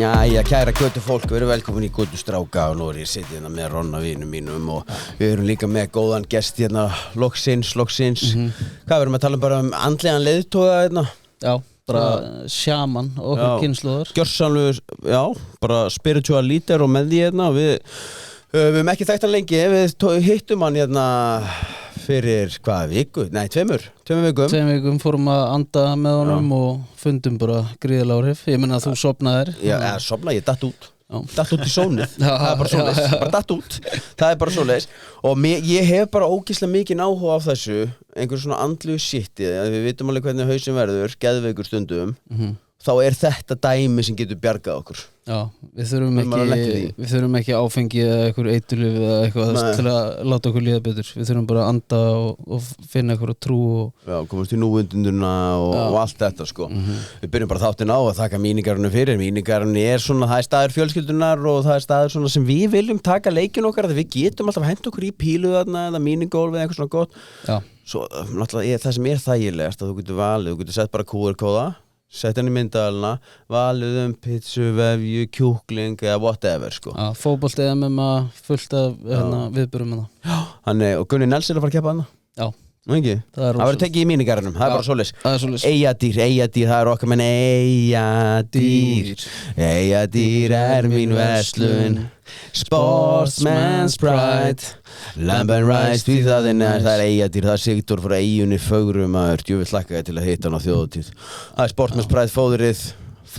Jæja, kæra götufólk, við erum velkomin í Götustrákar og nú ég sitið hérna með Ronna vinum mínum og við erum líka með góðan gest hérna, loksins. Hvað við erum að tala bara andlegan leiðtoga hérna? Já, bara sjaman okkar kynslóðar. Gjörsamlegur, já, bara spiritual leader og með því hérna við höfum ekki þekkt hann lengi, við hittum hann hérna fyrir hvað, viku? Nei, tveimur vikum. 2 vikum fórum að anda með honum og fundum bara gríðarlega áhrif. Ég meina að þú sofnaðir. Já, sofnaði, ég datt út. Datt út í sónið. Það er bara svoleiðis, bara datt út. Það er bara svoleiðis. Og ég hef bara ógeðslega mikinn áhuga á þessu, einhver svona andlu shiti, við vitum alveg hvernig hausinn verður, geðveikur stundum. Þá er þetta dæmi sem getur bjargað okkur. Já, við þurfum ekki áfengi eða eitthvað eiturlyf eða eitthvað til að láta okkur líða betur. Við þurfum bara að anda og finna eitthvað trú og... Já, komast í núvundunduna og allt þetta, sko. Við byrjum bara þáttinn á að þakka mínigarinu fyrir. Mínigarinu er svona, það er staður fjölskyldunar og það er staður svona sem við viljum taka leikinn okkar, að við getum alltaf að henda okkur í pílu þarna eða mínigólf eða eitthvað svona gott. Já. Svo, náttúrulega, það sem er þægilegast að þú getur valið, þú getur sett bara QR-kóða, sett henni myndalina, valið pizzu, vefju, kjúkling eða whatever, sko. Já, fótbolti MMA, fullt af viðburum hana. Já, og Gunni Nels er að fara að keppa hana. Já. Nú ekki? Það verður tekið í mínigarunum, það er bara svoleiðis. Það er svoleiðis. Eyjadýr, það er okkar menn Eyjadýr er mín verslun, sportsman's pride, lamb and rice, því það er Eyjadýr, það er Sigdór frá Eyjunni fögrum maður, djöfull hlakkaði til að hitta hann á þjóðatíð. Það er sportsman's pride fóðrið,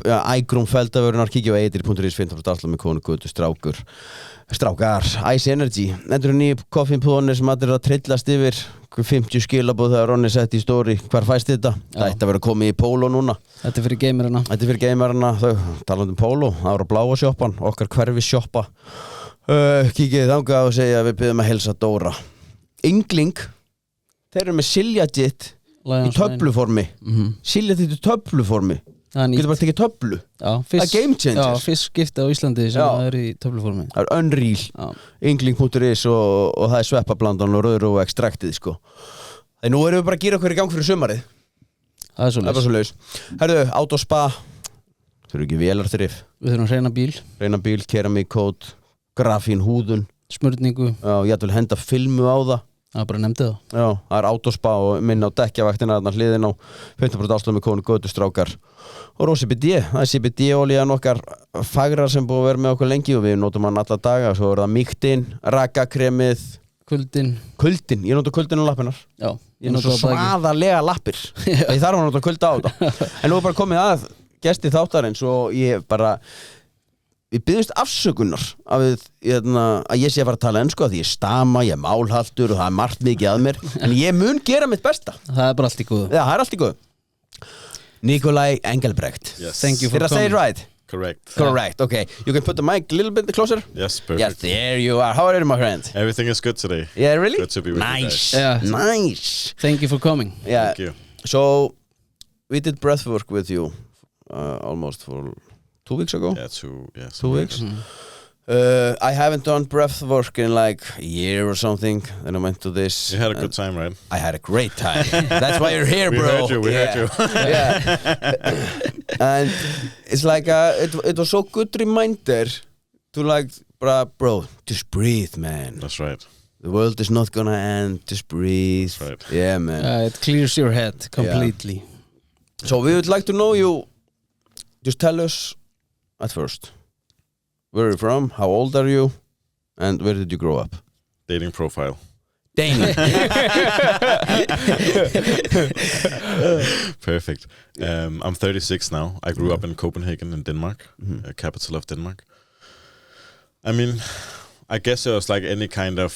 ægrum feldavörunar, kíkja á eyjadýr.is, 15% afslátt með kónu Götustrákar, Ice Energy, endur ný koffínpúðanir sem allir að trillast yfir 50 skilaboð þegar Ronni setti í story, hvar fæst þetta? Það ætti að vera komið í Póló núna. Þetta er fyrir geimerana. Þau talandi Póló, það var að bláa sjoppan, okkar hverfi sjoppa. Kíkið þangað og segja að við byrjum að helsa Dóra. Yngling, þeir eru með Siljajitt í töfluformi. Siljajitt í töfluformi. Getur bara tekið töflu. Það er game changer. Já, fyrst skipti á Íslandi sem það er í töfluformi. Það er Unreal, yngling.is og það er sveppablandan og rauður og ekstraktið, sko. Þegar nú erum við bara að gera okkur í gang fyrir sumarið. Það er bara svo laus. Herðu, autospa, þurfum ekki vélarþrif. Við þurfum hreina bíl, keramíkkót, grafín húðun. Smurningu. Já, ég ætla að henda filmu á það. Það bara nefndi það. Já, það er autospa og minna á dekkjavaktina þarna hliðin á 15% afslátt með kónu Götustrákar. Og CBD, það er CBD-olían okkar fagrar sem búið að vera með okkur lengi og við notum hann alla daga. Svo er það mýktin, rakakremið, kuldin, ég nota kuldin á lappinar. Já, ég nota svo svaðalega lappir. Ég þarf að nota kulda á þetta. En nú er bara komið að gesti þáttarins og við byggjumst afsökunar að ég sé að fara að tala ensku að því ég stama, ég er málhaltur og það er margt mikið að mér. En ég mun gera mitt besta. Það er bara allt í góðu. Já, það er allt í góðu. Nicolai Engelbrecht. Yes. Thank you for coming. Did I say it right? Correct. Okay. You can put the mic a little bit closer? Yes, perfect. Yes, there you are. How are you, my friend? Everything is good today. Yeah, really? Good to be with you guys. Yeah. Nice. Thank you for coming. Yeah. Thank you. So, we did breathwork with you almost for 2 weeks ago. Yeah, 2 weeks. I haven't done breathwork in like a year or something. Then I went to this. You had a good time, right? I had a great time. That's why you're here, bro. We heard you. Yeah. And it's like it was so good reminder to like, bro, just breathe, man. That's right. The world is not gonna end. Just breathe. That's right. Yeah, man. It clears your head completely. Yeah. So we would like to know you. Just tell us at first. Where are you from? How old are you? And where did you grow up? Dating profile. Dating. Perfect. I'm 36 now. I grew up in Copenhagen in Denmark, capital of Denmark. I mean, I guess it was like any kind of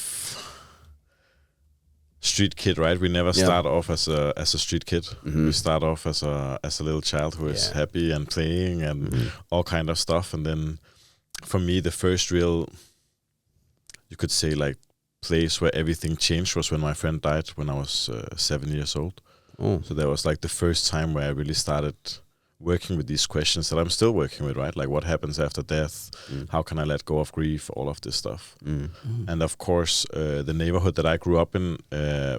street kid, right? We never start off as a street kid. We start off as a little child who is happy and playing and all kind of stuff. And then for me, the first real, you could say, like, place where everything changed was when my friend died when I was 7 years old. So that was like the first time where I really started working with these questions that I'm still working with, right? Like what happens after death? How can I let go of grief? All of this stuff. And of course, the neighborhood that I grew up in,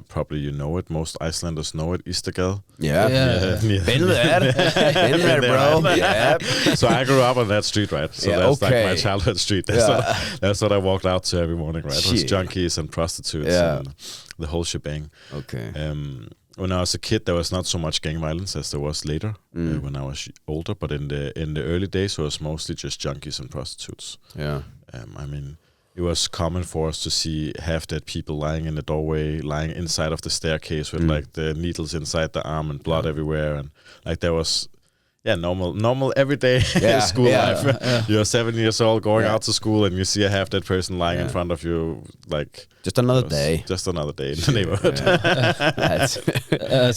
probably you know it, most Icelanders know it, Istergade. Yeah. Been there, bro. Yeah. So I grew up on that street, right? So that's like my childhood street. That's what I walked out to every morning, right? It was junkies and prostitutes and the whole shebang. Okay. When I was a kid, there was not so much gang violence as there was later when I was older. But in the early days, it was mostly just junkies and prostitutes. Yeah. I mean, it was common for us to see half-dead people lying in the doorway, lying inside of the staircase with like the needles inside the arm and blood everywhere, and like there was. Yeah, normal everyday school life. You're 7 years old going out to school and you see a half-dead person lying in front of you, like just another day. Just another day in the neighborhood. That's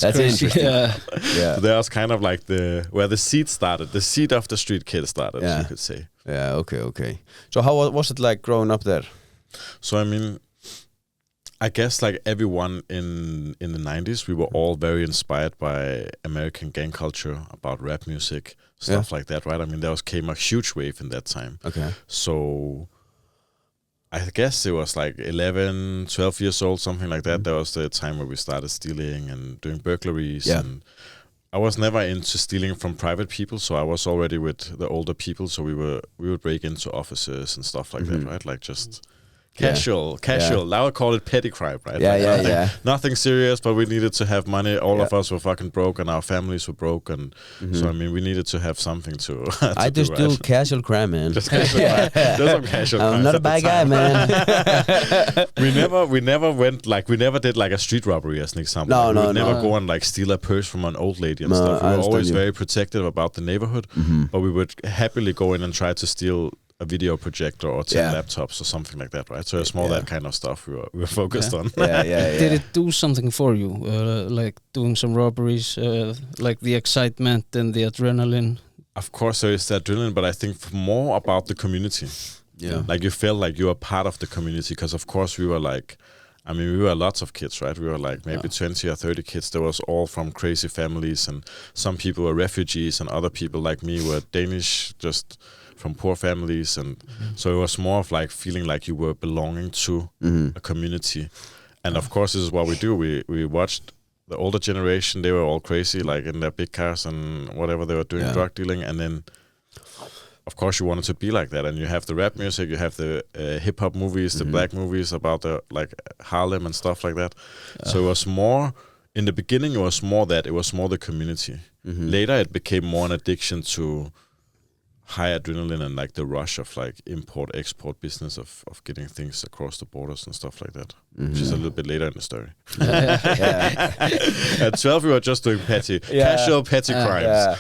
interesting. So that was kind of like where the seed started, the seed of the street kid started, you could say. Yeah, okay. So how was it like growing up there? So I mean, I guess like everyone in the 90s, we were all very inspired by American gang culture, about rap music, stuff like that, right? I mean, came a huge wave in that time. Okay. So I guess it was like 11, 12 years old, something like that. That was the time where we started stealing and doing burglaries. Yeah. And I was never into stealing from private people, so I was already with the older people. So we would break into offices and stuff like that, right? Like just... Casual. Now I call it petty crime, right? Nothing serious, but we needed to have money. All of us were fucking broke, and our families were broke, and so I mean, we needed to have something to. I just do casual crime, man. Just casual crime. Just some casual crime. I'm not a bad guy, man. we never went like we never did like a street robbery as an example. No, we would never go and like steal a purse from an old lady and stuff. We were always very protective about the neighborhood, but we would happily go in and try to steal a video projector or 10 laptops or something like that, right? So it's more that kind of stuff we were focused on. Did it do something for you, like doing some robberies, like the excitement and the adrenaline? Of course, there is the adrenaline, but I think more about the community. Yeah, like you felt like you were part of the community, because of course we were like, I mean, we were lots of kids, right? We were like maybe 20 or 30 kids. There was all from crazy families, and some people were refugees, and other people like me were Danish, just from poor families, and so it was more of like feeling like you were belonging to a community. And of course, this is what we do. We watched the older generation. They were all crazy, like in their big cars and whatever they were doing, drug dealing. And then, of course, you wanted to be like that. And you have the rap music, you have the hip hop movies, the black movies about the like Harlem and stuff like that. So it was more. In the beginning, it was more the community. Later, it became more an addiction to high adrenaline and like the rush of like import-export business of getting things across the borders and stuff like that, which is a little bit later in the story. At 12, we were just doing casual petty crimes.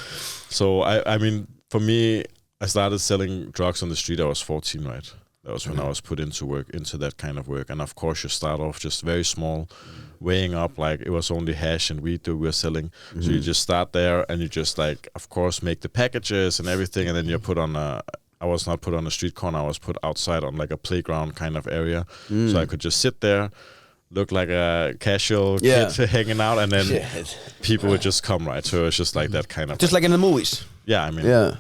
So I mean, for me, I started selling drugs on the street. I was 14, right? That was when I was put into that kind of work. And of course, you start off just very small, weighing up like it was only hash and weed that we were selling. So you just start there and you just like, of course, make the packages and everything. And then you're put on I was not put on a street corner. I was put outside on like a playground kind of area. So I could just sit there, look like a casual kid hanging out, and then people would just come, right? So it's just like that kind of... Just like in the movies? Yeah, I mean... Yeah.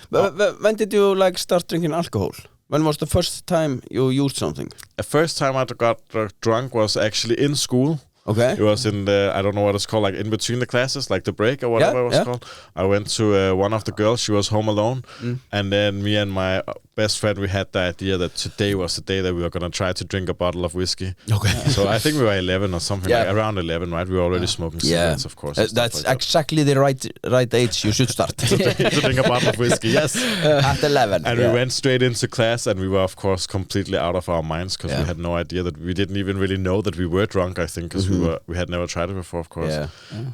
But when did you like start drinking alcohol? When was the first time you used something? The first time I got drunk was actually in school. Okay. It was in the, I don't know what it's called, like in between the classes, like the break or whatever it was called. I went to one of the girls, she was home alone. And then me and my best friend, we had the idea that today was the day that we were going to try to drink a bottle of whiskey. Okay. So I think we were 11 or something, like around 11, right? We were already smoking cigarettes, of course. That's like exactly the right age you should start. to drink a bottle of whiskey, yes. At 11. And we went straight into class, and we were, of course, completely out of our minds, because we had no idea that we didn't even really know that we were drunk, I think, because we had never tried it before, of course.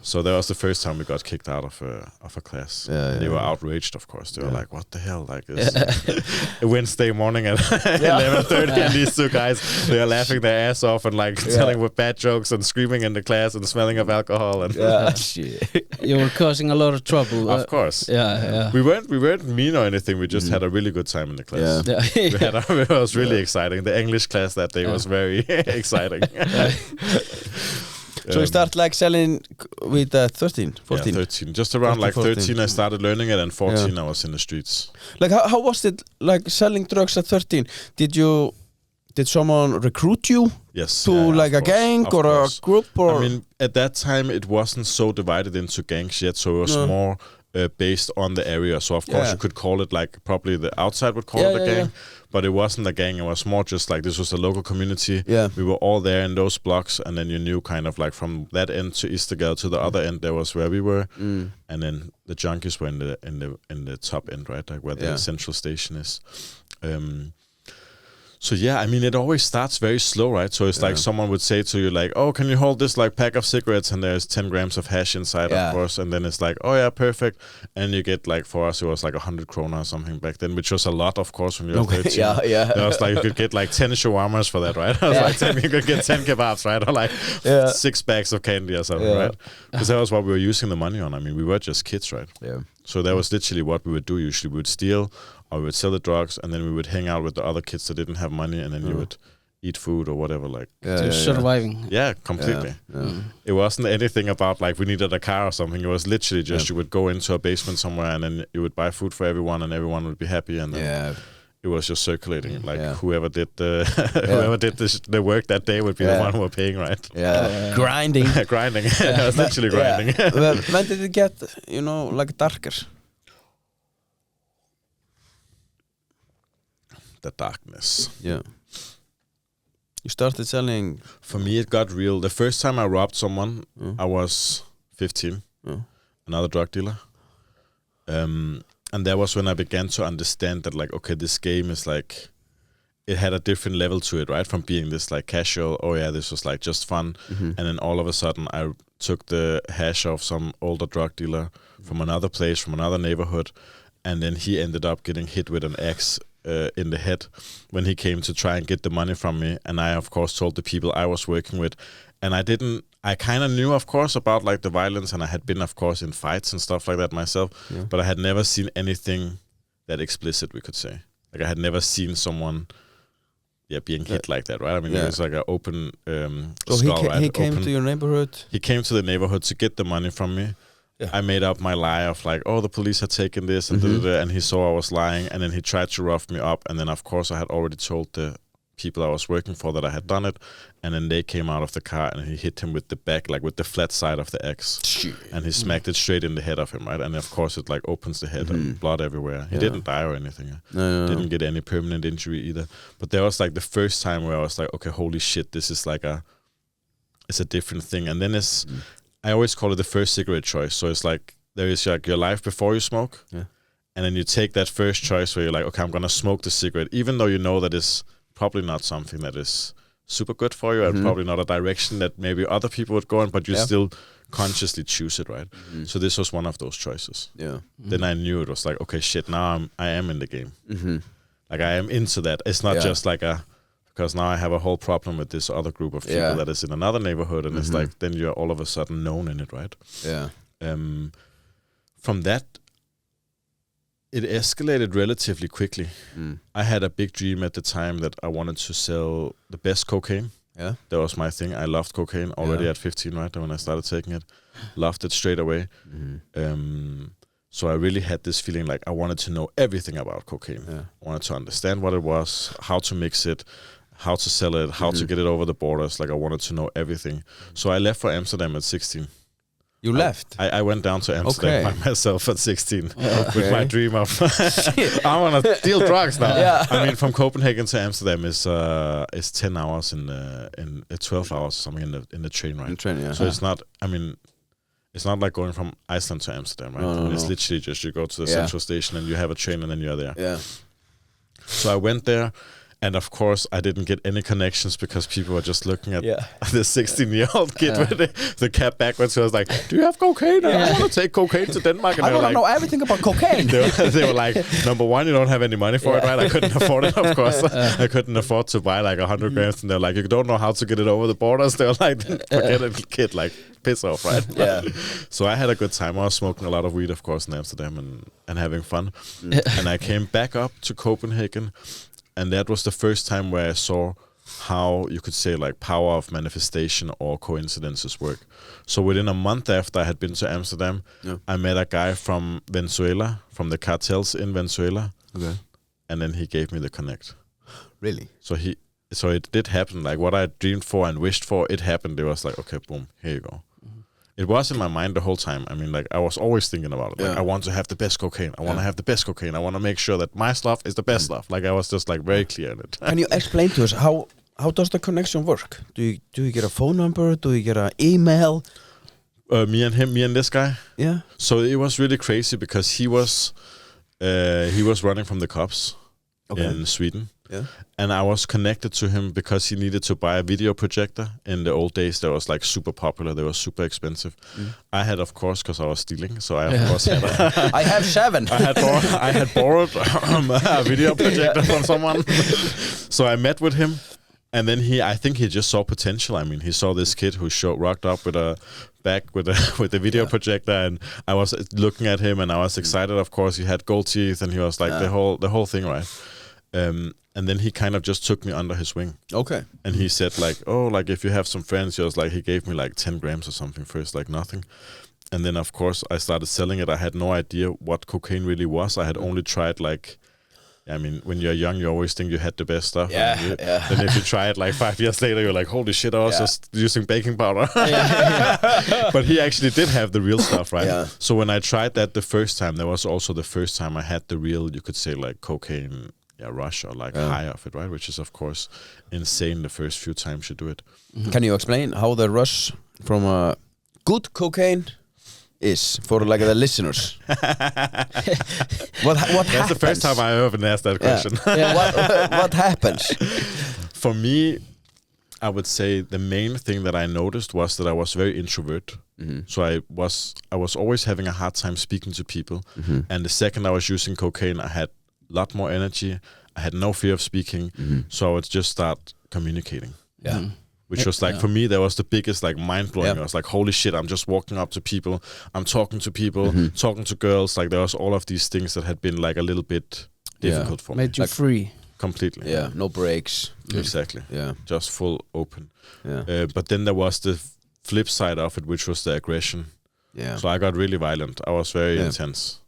So that was the first time we got kicked out of a class. They were outraged, of course. They were like, what the hell? Like this a Wednesday morning at 11:30, and these two guys, they are laughing their ass off and like telling with bad jokes and screaming in the class and smelling of alcohol. And you were causing a lot of trouble. Of course. We weren't mean or anything. We just had a really good time in the class. It was really exciting. The English class that day was very exciting. So you start like selling with 13, 14? Yeah, 13. Just around 13 I started learning it, and 14 I was in the streets. Like how was it like selling drugs at 13? Did someone recruit you? Yes. To like a gang or a group? Or? I mean, at that time it wasn't so divided into gangs yet, so it was more based on the area. So of course you could call it like probably the outside would call it a gang, but it wasn't a gang. It was more just like this was a local community. Yeah. We were all there in those blocks, and then you knew kind of like from that end to Istergade to the other end there was where we were, and then the junkies were in the top end, right, like where the central station is. So yeah, I mean, it always starts very slow, right? So it's like someone would say to you like, oh, can you hold this like pack of cigarettes? And there's 10 grams of hash inside, of course. And then it's like, oh yeah, perfect. And you get like, for us, it was like 100 krona or something back then, which was a lot, of course, when you were 13. It was like, you could get like 10 shawarmas for that, right? I was like, you could get 10 kebabs, right? Or like 6 bags of candy or something, right? Because that was what we were using the money on. I mean, we were just kids, right? Yeah. So that was literally what we would do. Usually we would steal, or we would sell the drugs, and then we would hang out with the other kids that didn't have money, and then you would eat food or whatever. Like surviving. Yeah, completely. It wasn't anything about like we needed a car or something. It was literally just you would go into a basement somewhere, and then you would buy food for everyone, and everyone would be happy, and then it was just circulating. Like whoever did the the work that day would be the one who were paying, right? Yeah, grinding. Grinding. It was literally grinding. Well, when did it get like darker? The darkness. Yeah. You started selling. For me, it got real. The first time I robbed someone, I was 15. Another drug dealer. And that was when I began to understand that, like, okay, this game is like, it had a different level to it, right? From being this like casual, oh yeah, this was like just fun. And then all of a sudden I took the hash off some older drug dealer from another place, from another neighborhood. And then he ended up getting hit with an axe in the head when he came to try and get the money from me. And I, of course, told the people I was working with. And I kind of knew, of course, about like the violence, and I had been, of course, in fights and stuff like that myself. But I had never seen anything that explicit, we could say. Like I had never seen someone being hit like that, right? I mean, it was like an open skull, right? He came to your neighborhood? He came to the neighborhood to get the money from me. I made up my lie of like, oh, the police had taken this, and and he saw I was lying, and then he tried to rough me up, and then of course I had already told the people I was working for that I had done it, and then they came out of the car and he hit him with the back, like with the flat side of the axe, and he smacked it straight in the head of him, right? And of course it like opens the head and blood everywhere. He didn't die or anything. Didn't get any permanent injury either. But that was like the first time where I was like, okay, holy shit, this is like it's a different thing. And then I always call it the first cigarette choice. So it's like there is like your life before you smoke, and then you take that first choice where you're like, okay, I'm gonna smoke the cigarette, even though you know that it's probably not something that is super good for you, and probably not a direction that maybe other people would go in, but you still consciously choose it, right? So this was one of those choices. Then I knew it was like, okay, shit, now I am in the game. Like I am into that. It's not just like because now I have a whole problem with this other group of people that is in another neighborhood, and it's like then you're all of a sudden known in it, right? From that, it escalated relatively quickly. I had a big dream at the time that I wanted to sell the best cocaine. That was my thing. I loved cocaine already at 15, right? When I started taking it. Loved it straight away. So I really had this feeling like I wanted to know everything about cocaine. I wanted to understand what it was, how to mix it, how to sell it, how to get it over the borders. Like I wanted to know everything. So I left for Amsterdam at 16. You left? I went down to Amsterdam by myself at 16 with my dream of I want to deal drugs now. I mean, from Copenhagen to Amsterdam is 10 hours in 12 hours or something in the train, right? So it's not. I mean, it's not like going from Iceland to Amsterdam, right? It's literally just you go to the central station and you have a train and then you're there. So I went there. And of course, I didn't get any connections because people were just looking at the 16-year-old kid with the cap backwards. So I was like, "Do you have cocaine? I want to take cocaine to Denmark." And I want to know everything about cocaine. They were like, number one, you don't have any money for it, right? I couldn't afford it, of course. I couldn't afford to buy like 100 grams. And they're like, "You don't know how to get it over the borders." They were like, "Forget it, kid. Like, piss off, right?" So I had a good time. I was smoking a lot of weed, of course, in Amsterdam and having fun. And I came back up to Copenhagen. And that was the first time where I saw how you could say like power of manifestation or coincidences work. So within a month after I had been to Amsterdam, I met a guy from Venezuela, from the cartels in Venezuela. Okay. And then he gave me the connect. Really? So it did happen. Like what I dreamed for and wished for, it happened. It was like, okay, boom, here you go. It was in my mind the whole time. I mean, like I was always thinking about it. Like I want to have the best cocaine. I want to have the best cocaine. I want to make sure that my stuff is the best stuff. Like I was just like very clear in it. Can you explain to us how does the connection work? Do you get a phone number? Do you get an email? Me and this guy. Yeah. So it was really crazy because he was running from the cops in Sweden. Yeah. And I was connected to him because he needed to buy a video projector. In the old days, that was like super popular. They were super expensive. I had, of course, because I was stealing. So I, of course, had I have 7. I had borrowed a video projector from someone. So I met with him. And then I think he just saw potential. I mean, he saw this kid who rocked up with a bag with a video projector, and I was looking at him, and I was excited. Of course, he had gold teeth, and he was like the whole thing, right? And then he kind of just took me under his wing. Okay. And he said like, oh, like if you have some friends, he gave me like 10 grams or something first, like nothing. And then of course I started selling it. I had no idea what cocaine really was. I had only tried like, I mean, when you're young, you always think you had the best stuff. Yeah. Then if you try it like 5 years later, you're like, holy shit, I was just using baking powder. But he actually did have the real stuff, right? Yeah. So when I tried that the first time, that was also the first time I had the real, you could say like cocaine rush or like high of it, right? Which is of course insane the first few times you do it. Can you explain how the rush from a good cocaine is for like the listeners? What happens? That's the first time I ever been asked that question. What happens? For me, I would say the main thing that I noticed was that I was very introvert. So I was always having a hard time speaking to people. And the second I was using cocaine, I had a lot more energy. I had no fear of speaking. So I would just start communicating. Which was like, for me, that was the biggest like mind blowing. I was like, holy shit, I'm just walking up to people. I'm talking to people, talking to girls. Like there was all of these things that had been like a little bit difficult for me. Made you like, free. Completely. Yeah, no breaks. Exactly. Yeah. Just full open. Yeah. But then there was the flip side of it, which was the aggression. Yeah. So I got really violent. I was very intense.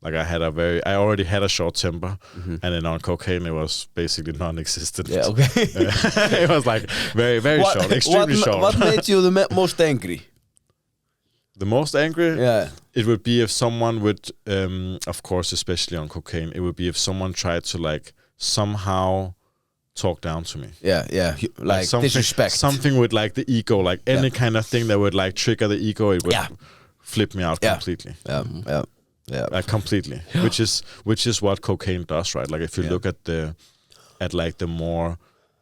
Like I already had a short temper, and then on cocaine it was basically non-existent. Yeah, okay. It was like very, very short, extremely short. What made you the most angry? The most angry? Yeah. It would be if someone would, of course, especially on cocaine, it would be if someone tried to like somehow talk down to me. Yeah. Like disrespect. Something with like the ego, like any kind of thing that would like trigger the ego, it would flip me out completely. Yeah. Like completely. Which is what cocaine does, right? Like if you look at like the more,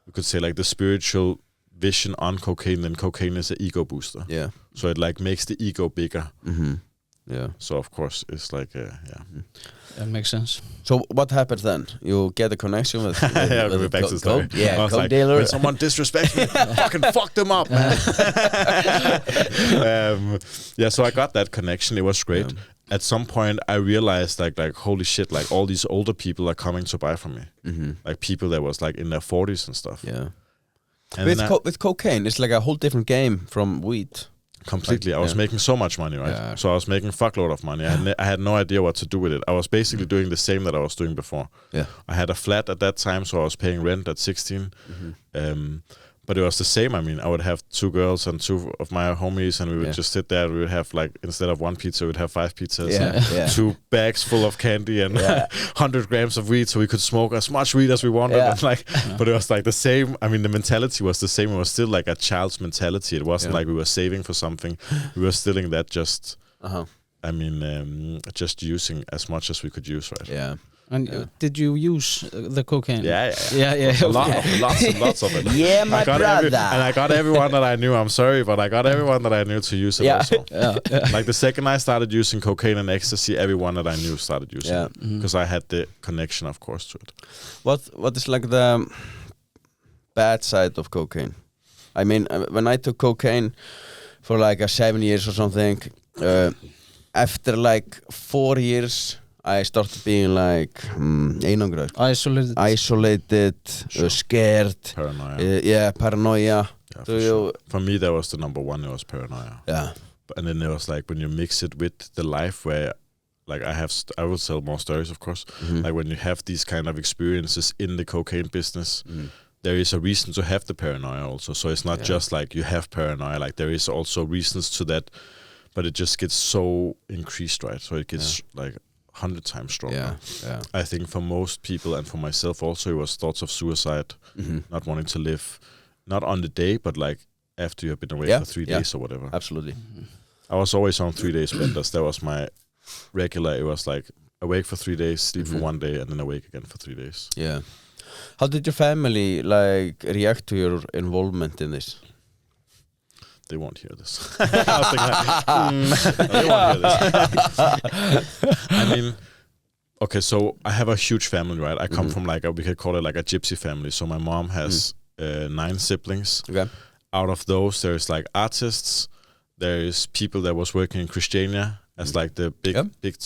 you could say like the spiritual vision on cocaine, then cocaine is an ego booster. Yeah. So it like makes the ego bigger. Yeah. So of course it's like That makes sense. So what happens then? You get a connection with we'll be back to the story. Coke like, dealer. when someone disrespects me, fucking fuck them up, man. So I got that connection. It was great. At some point I realized like holy shit, like all these older people are coming to buy from me. Like people that was like in their 40s and stuff. Yeah. And with cocaine, it's like a whole different game from weed. Completely. I was making so much money, right? Yeah. So I was making fuckload of money. I had no idea what to do with it. I was basically doing the same that I was doing before. Yeah. I had a flat at that time, so I was paying rent at 16. But it was the same. I mean, I would have 2 girls and 2 of my homies, and we would just sit there. We would have like, instead of 1 pizza, we'd have 5 pizzas, and 2 bags full of candy, and 100 grams of weed, so we could smoke as much weed as we wanted. And like, but it was like the same. I mean, the mentality was the same. It was still like a child's mentality. It wasn't like we were saving for something. We were stealing that just. I mean, just using as much as we could use, right? Yeah. And did you use the cocaine? Yeah. Lots of it. Yeah, my brother. And I got everyone that I knew. I'm sorry, but I got everyone that I knew to use it also. Like the second I started using cocaine and ecstasy, everyone that I knew started using it. Because I had the connection, of course, to it. What is like the bad side of cocaine? I mean, when I took cocaine for like 7 years or something, after like 4 years, I started being like einangraður, isolated, scared, paranoia. Paranoia. Yeah, for sure. For me, that was the number one. It was paranoia. Yeah, and then it was like when you mix it with the life where, like I will tell more stories, of course. Like when you have these kind of experiences in the cocaine business. There is a reason to have the paranoia also. So it's not just like you have paranoia, like there is also reasons to that, but it just gets so increased, right? So it gets like 100 times stronger. Yeah. I think for most people and for myself also, it was thoughts of suicide, not wanting to live, not on the day, but like after you have been away for 3 days or whatever. Absolutely. I was always on 3 days benders. That was my regular. It was like awake for 3 days, sleep for 1 day, and then awake again for 3 days. Yeah. How did your family like react to your involvement in this? They won't hear this. I was thinking, they won't hear this. I mean, okay, so I have a huge family, right? I come from like we could call it like a gypsy family. So my mom has 9 siblings. Okay. Out of those, there's like artists. There's people that was working in Christiania as like the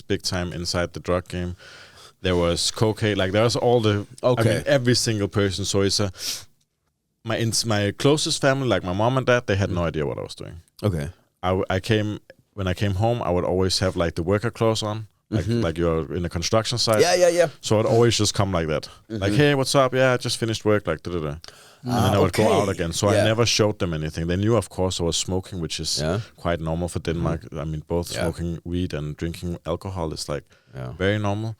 big time inside the drug game. There was cocaine, like there was all the, I mean, every single person. So it's my closest family, like my mom and dad, they had no idea what I was doing. Okay. When I came home, I would always have like the worker clothes on, like you're in a construction site. Yeah. So I'd always just come like that, like, hey, what's up? Yeah, I just finished work, like da-da-da. And then I would go out again. So I never showed them anything. They knew, of course, I was smoking, which is quite normal for Denmark. I mean, both smoking weed and drinking alcohol is like very normal.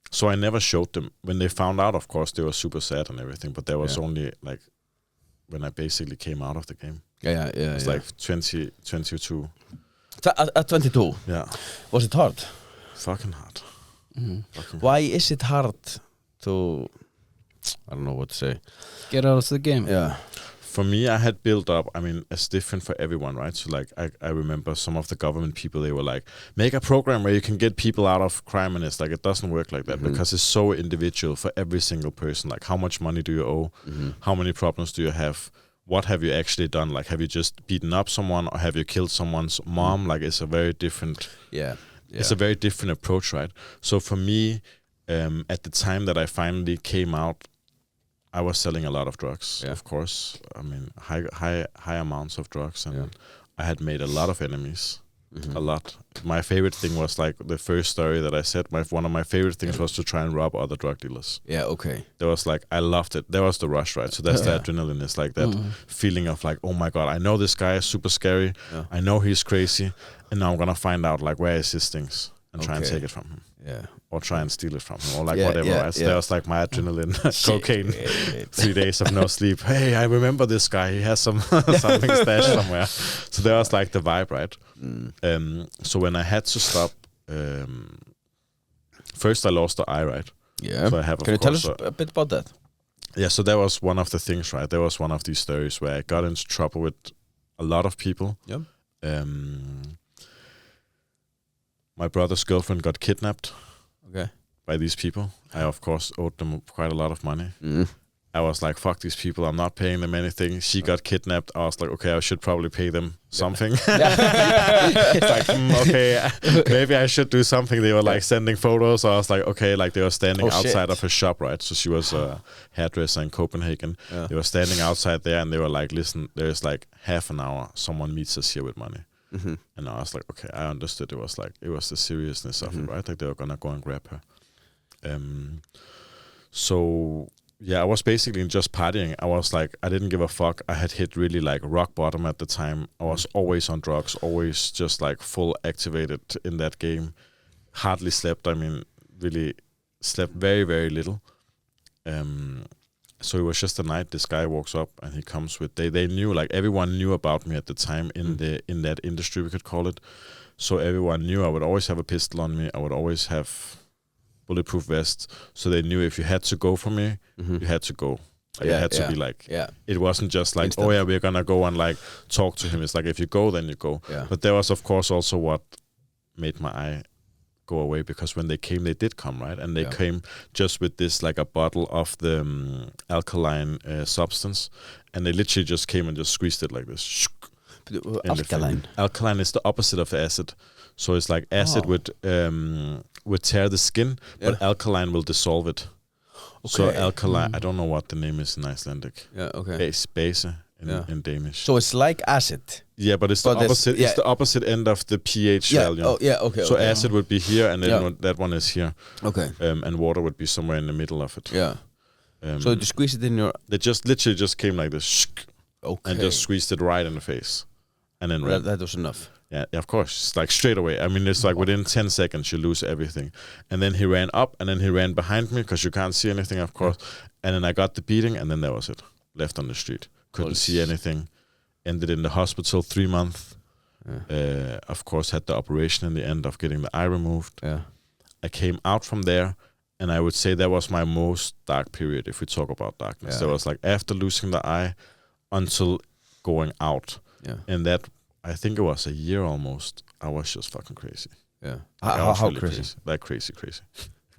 So I never showed them. When they found out, of course, they were super sad and everything. But that was only like when I basically came out of the game. It's like 22. At 22? Yeah. Was it hard? Fucking hard. Why is it hard to... I don't know what to say. Get out of the game. Yeah. For me, I had built up, I mean, it's different for everyone, right? So like, I remember some of the government people, they were like, make a program where you can get people out of crime, and it's like, it doesn't work like that because it's so individual for every single person. Like, how much money do you owe? How many problems do you have? What have you actually done? Like, have you just beaten up someone or have you killed someone's mom? Like, it's a very different, it's a very different approach, right? So for me, at the time that I finally came out, I was selling a lot of drugs, of course. I mean, high amounts of drugs, and I had made a lot of enemies, a lot. My favorite thing was like the first story that I said. One of my favorite things was to try and rob other drug dealers. Yeah, okay. There was like, I loved it. There was the rush, right? So that's the adrenaline. It's like that feeling of like, oh my god, I know this guy is super scary. I know he's crazy, and now I'm gonna find out like where is his things and try and take it from him. Yeah. Or try and steal it from him, or like whatever. Right? So that was like my adrenaline, cocaine, 3 days of no sleep. Hey, I remember this guy. He has something stashed somewhere. So that was like the vibe, right? So when I had to stop, first I lost the eye, right? Yeah. So I have. Can you tell us a bit about that? Yeah. So that was one of the things, right? There was one of these stories where I got into trouble with a lot of people. Yeah. My brother's girlfriend got kidnapped. Okay. By these people. I, of course, owed them quite a lot of money. I was like, fuck these people, I'm not paying them anything. She got kidnapped. I was like, okay, I should probably pay them something. It's like, okay, maybe I should do something. They were like sending photos. So I was like, okay, like they were standing outside of her shop, right? So she was a hairdresser in Copenhagen. They were standing outside there and they were like, listen, there's like half an hour, someone meets us here with money. And I was like, okay, I understood. It was the seriousness of it, right? Like they were gonna go and grab her. So yeah, I was basically just partying. I was like, I didn't give a fuck. I had hit really like rock bottom at the time. I was always on drugs, always just like full activated in that game. Hardly slept. I mean, really slept very, very little. So it was just a night. This guy walks up and he comes with. They knew, like everyone knew about me at the time in that industry, we could call it. So everyone knew I would always have a pistol on me. I would always have bulletproof vest. So they knew if you had to go for me, you had to go. Like it had to be like. It wasn't just like, instant. Oh yeah, we're gonna go and like talk to him. It's like if you go, then you go. But there was of course also what made my eye go away, because when they came, they did come, right? And they came just with this like a bottle of the alkaline substance, and they literally just came and just squeezed it like this. Alkaline. Alkaline is the opposite of acid. So it's like acid would tear the skin, but alkaline will dissolve it. Okay. So alkaline, I don't know what the name is in Icelandic. Yeah, okay. Base in Danish. So it's like acid. Yeah, but it's the opposite. It's the opposite end of the pH value. Oh, yeah, okay. So acid would be here, and then that one is here. Okay. And water would be somewhere in the middle of it. Yeah. So you squeeze it in your... They just literally just came like this, and just squeezed it right in the face, and then ran. That was enough. Yeah, of course. It's like straight away. I mean, it's like within 10 seconds you lose everything. And then he ran up, and then he ran behind me because you can't see anything, of course. And then I got the beating, and then that was it. Left on the street. Couldn't see anything. Ended in the hospital 3 months. Yeah. Of course, had the operation in the end of getting the eye removed. Yeah. I came out from there, and I would say that was my most dark period, if we talk about darkness. Yeah. That was like after losing the eye until going out. Yeah. And that, I think it was a year almost, I was just fucking crazy. Yeah. How really crazy? Like crazy.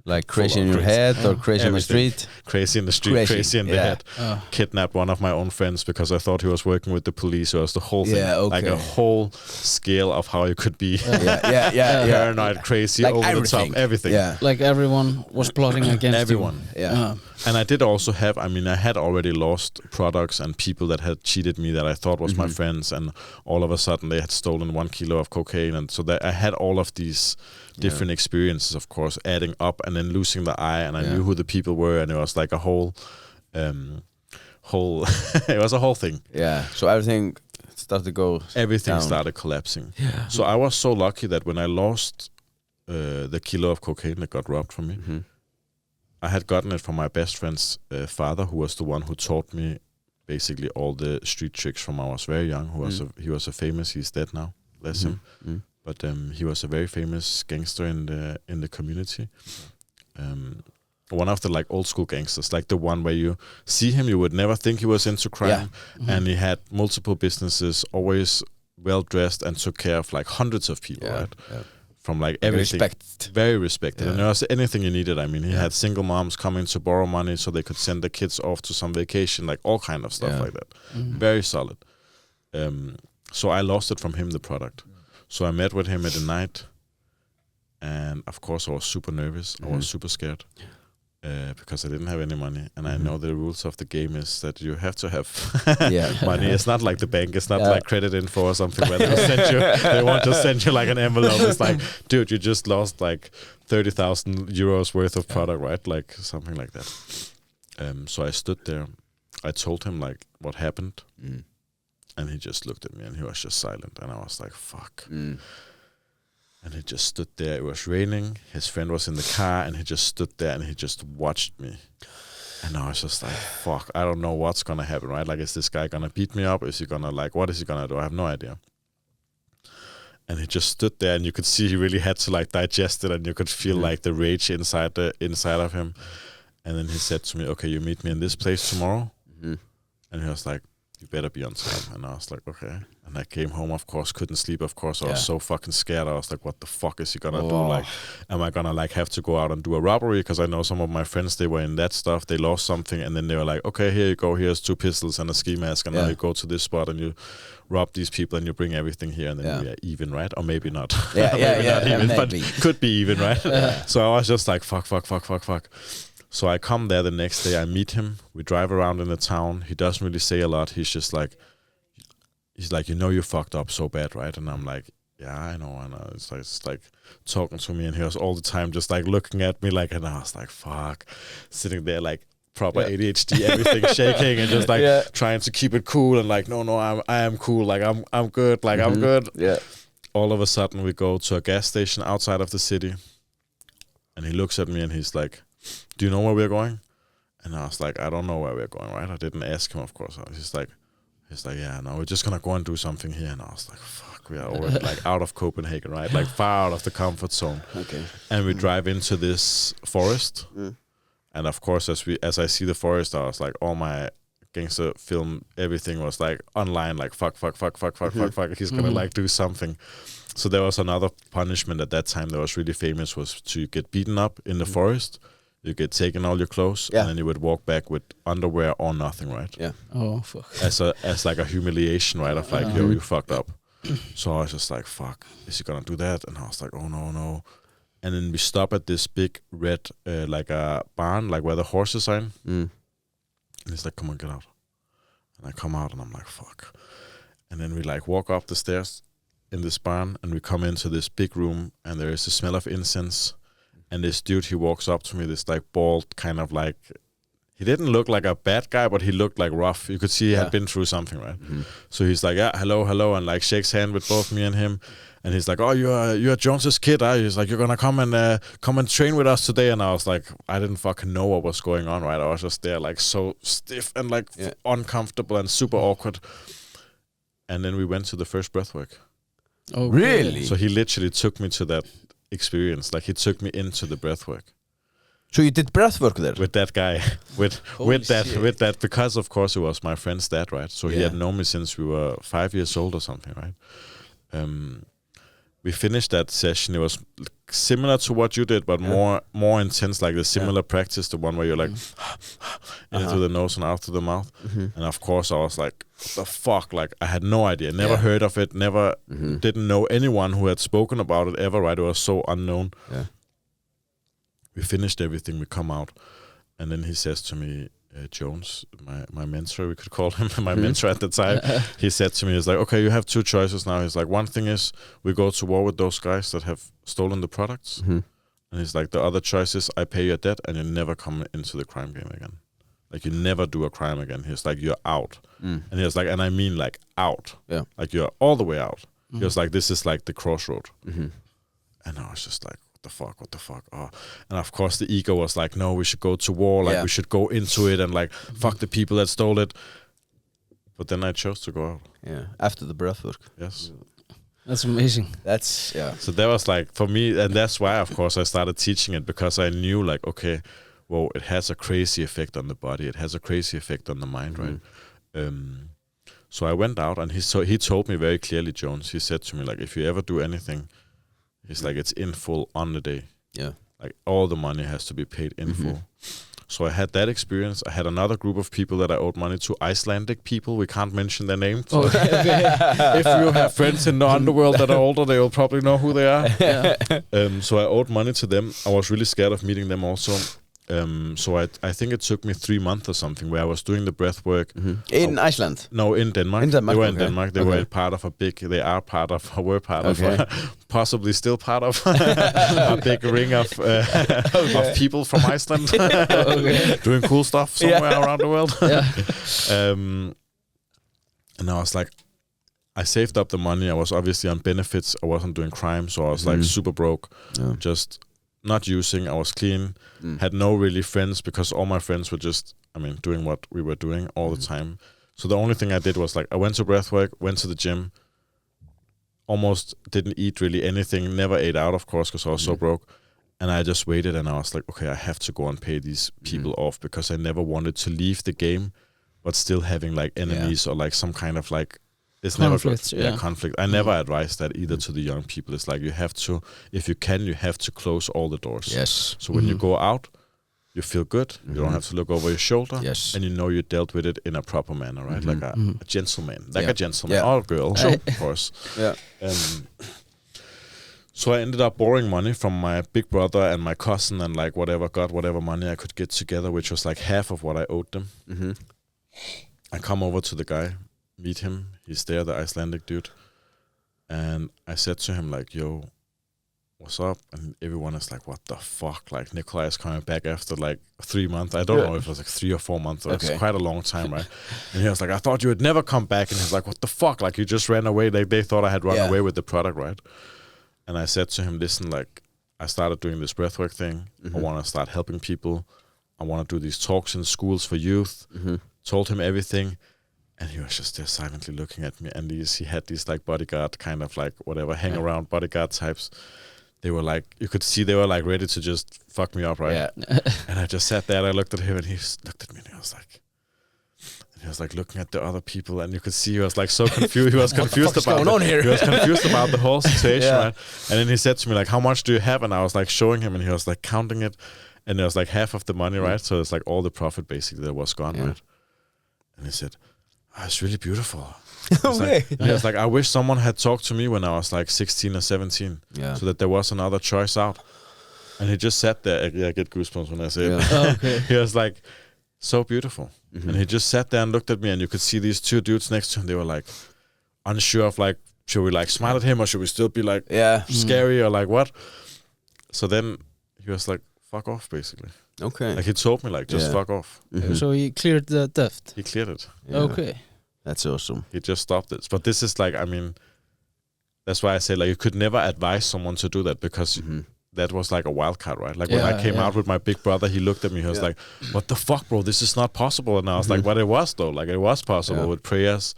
Like crazy in your head or crazy in the street? Crazy in the street, crazy in the head. Kidnapped one of my own friends because I thought he was working with the police. So it was the whole thing. Yeah, okay. Like a whole scale of how you could be paranoid, crazy, like over the top, everything. Yeah. Like everyone was plotting against everyone. Yeah. And I did also have, I had already lost products and people that had cheated me that I thought was my friends, and all of a sudden they had stolen 1 kilo of cocaine, and so that I had all of these different experiences, of course, adding up, and then losing the eye, and I knew who the people were, and it was like a whole it was a whole thing. Yeah. So everything started to go down. Started collapsing. Yeah. So I was so lucky that when I lost the kilo of cocaine that got robbed from me, I had gotten it from my best friend's father, who was the one who taught me basically all the street tricks from I was very young. He was a famous. He's dead now, bless him. But he was a very famous gangster in the community. One of the like old school gangsters, like the one where you see him, you would never think he was into crime, and he had multiple businesses, always well dressed, and took care of like hundreds of people, right? Yeah. From like everything, very respected, and there was anything you needed. He had single moms coming to borrow money so they could send the kids off to some vacation, like all kind of stuff like that. Very solid. So I lost it from him, the product. So I met with him at the night, and of course I was super nervous. I was super scared because I didn't have any money, and I know the rules of the game is that you have to have money. It's not like the bank. It's not like credit info or something where they won't just send you like an envelope. It's like, dude, you just lost like 30,000 euros worth of product, right? Like something like that. So I stood there. I told him like what happened. And he just looked at me, and he was just silent. And I was like, fuck. And he just stood there. It was raining. His friend was in the car, and he just stood there, and he just watched me. And I was just like, fuck, I don't know what's going to happen, right? Like, is this guy going to beat me up? Is he going to, like, what is he going to do? I have no idea. And he just stood there, and you could see he really had to, like, digest it, and you could feel, like, the rage inside of him. And then he said to me, okay, you meet me in this place tomorrow? And he was like, you better be on time. And I was like, okay. And I came home, of course, couldn't sleep, of course. I was so fucking scared. I was like, what the fuck is he gonna do? Like, am I gonna like have to go out and do a robbery? Because I know some of my friends, they were in that stuff. They lost something, and then they were like, okay, here you go. Here's 2 pistols and a ski mask, and now you go to this spot and you rob these people and you bring everything here, and then we are even, right? Or maybe not. Not even, but could be even, right? So I was just like, fuck. So I come there the next day, I meet him, we drive around in the town. He doesn't really say a lot. He's like, you know you fucked up so bad, right? And I'm like, yeah, I know. It's like talking to me, and he was all the time just like looking at me like, and I was like, fuck, sitting there like proper ADHD, everything shaking, and just like trying to keep it cool, and like, no, I am cool, like I'm good, like I'm good. Yeah. All of a sudden we go to a gas station outside of the city, and he looks at me and he's like, do you know where we're going? And I was like, I don't know where we're going, right? I didn't ask him, of course. He's like, yeah, no, we're just gonna go and do something here. And I was like, fuck, we are already like out of Copenhagen, right? Like far out of the comfort zone. Okay. And we drive into this forest. And of course, as I see the forest, I was like, all my gangster film, everything was like online, like fuck. He's gonna like do something. So there was another punishment at that time that was really famous, was to get beaten up in the forest. You get taken all your clothes, and then you would walk back with underwear or nothing, right? Yeah. Oh fuck. As like a humiliation, right? Of like, yo, you fucked up. So I was just like, fuck, is he gonna do that? And I was like, oh no. And then we stop at this big red, like a barn, like where the horses are in. And he's like, come on, get out. And I come out and I'm like, fuck. And then we like walk up the stairs in this barn and we come into this big room and there is a smell of incense. And this dude, he walks up to me, this like bald kind of like, he didn't look like a bad guy, but he looked like rough. You could see he had been through something, right? So he's like, yeah, hello, and like shakes hand with both me and him. And he's like, oh, you're Jones's kid, huh? He's like, you're gonna come and train with us today. And I was like, I didn't fucking know what was going on, right? I was just there like so stiff and like uncomfortable and super awkward. And then we went to the first breathwork. Oh, really? So he literally took me to that experience. Like he took me into the breathwork. So you did breathwork there? With that guy. with that, because of course it was my friend's dad, right? So he had known me since we were 5 years old or something, right? We finished that session. It was similar to what you did, but more intense, like the similar practice, the one where you're like into the nose and out through the mouth. And of course I was like, what the fuck? Like I had no idea, never heard of it, never didn't know anyone who had spoken about it ever, right? It was so unknown. We finished everything, we come out, and then he says to me, Jones, my mentor, we could call him, my mentor at the time, he said to me, he's like, okay, you have two choices now. He's like, one thing is we go to war with those guys that have stolen the products. And he's like, the other choice is I pay your debt and you never come into the crime game again. Like you never do a crime again. He's like, you're out. And he was like, and I mean like out. Like you're all the way out. He was like, this is like the crossroad. And I was just like, what the fuck? Oh. And of course the ego was like, no, we should go to war, like we should go into it and like fuck the people that stole it. But then I chose to go out. After the breathwork. That's amazing. That's So that was like for me, and that's why of course I started teaching it, because I knew like, okay, well, it has a crazy effect on the body, it has a crazy effect on the mind, right? So I went out and he told me very clearly, Jones, he said to me like, if you ever do anything, it's like it's in full on the day. Like all the money has to be paid in full. So I had that experience. I had another group of people that I owed money to, Icelandic people. We can't mention their names. If you have friends in the underworld that are older, they will probably know who they are. So I owed money to them. I was really scared of meeting them also. So I think it took me 3 months or something where I was doing the breath work. In Iceland? No, in Denmark. In Denmark. They were in Denmark. They were part of possibly still part of a big ring of people from Iceland doing cool stuff somewhere around the world. And I was like, I saved up the money. I was obviously on benefits. I wasn't doing crime, so I was like super broke. Just not using. I was clean. Had no really friends, because all my friends were just, doing what we were doing all the time. So the only thing I did was like, I went to breathwork, went to the gym, almost didn't eat really anything, never ate out, of course, because I was so broke. And I just waited, and I was like, okay, I have to go and pay these people off, because I never wanted to leave the game, but still having like enemies or like some kind of like, it's conflict, never conflict. I never advise that either to the young people. It's like, you have to, if you can, you have to close all the doors. So when you go out, you feel good. You don't have to look over your shoulder, and you know you dealt with it in a proper manner, right? Like a gentleman, a gentleman or a girl, of course. So I ended up borrowing money from my big brother and my cousin, and like whatever money I could get together, which was like half of what I owed them. I come over to the guy, meet him. He's there, the Icelandic dude. And I said to him like, yo, what's up? And everyone is like, what the fuck? Like Nicolai is coming back after like 3 months. I don't know if it was like 3 or 4 months. It's quite a long time, right? And he was like, I thought you would never come back. And he's like, what the fuck? Like you just ran away. Like they thought I had run away with the product, right? And I said to him, listen, like I started doing this breathwork thing. I want to start helping people. I want to do these talks in schools for youth. Told him everything. And he was just there silently looking at me. And he had these like bodyguard kind of like whatever, hang around bodyguard types. They were like, you could see they were like ready to just fuck me up, right? And I just sat there and I looked at him and he looked at me and he was like looking at the other people, and you could see he was like so confused. He was confused about he was confused about the whole situation, right? And then he said to me like, how much do you have? And I was like showing him, and he was like counting it. And it was like half of the money, right? So it's like all the profit basically that was gone, right? And he said, it's really beautiful. Okay. He was like, I wish someone had talked to me when I was like 16 or 17, so that there was another choice out. And he just sat there. I get goosebumps when I say it. Okay. He was like, so beautiful. And he just sat there and looked at me, and you could see these two dudes next to him. They were like unsure of like, should we like smile at him or should we still be like scary or like what? So then he was like, fuck off, basically. Okay. Like he told me like, just fuck off. So he cleared the debt. He cleared it. Okay. That's awesome. He just stopped it. But this is like, I mean, that's why I say like you could never advise someone to do that, because that was like a wild card, right? Like when I came out with my big brother, he looked at me, he was like, what the fuck, bro? This is not possible. And I was like, but it was though. Like it was possible with prayers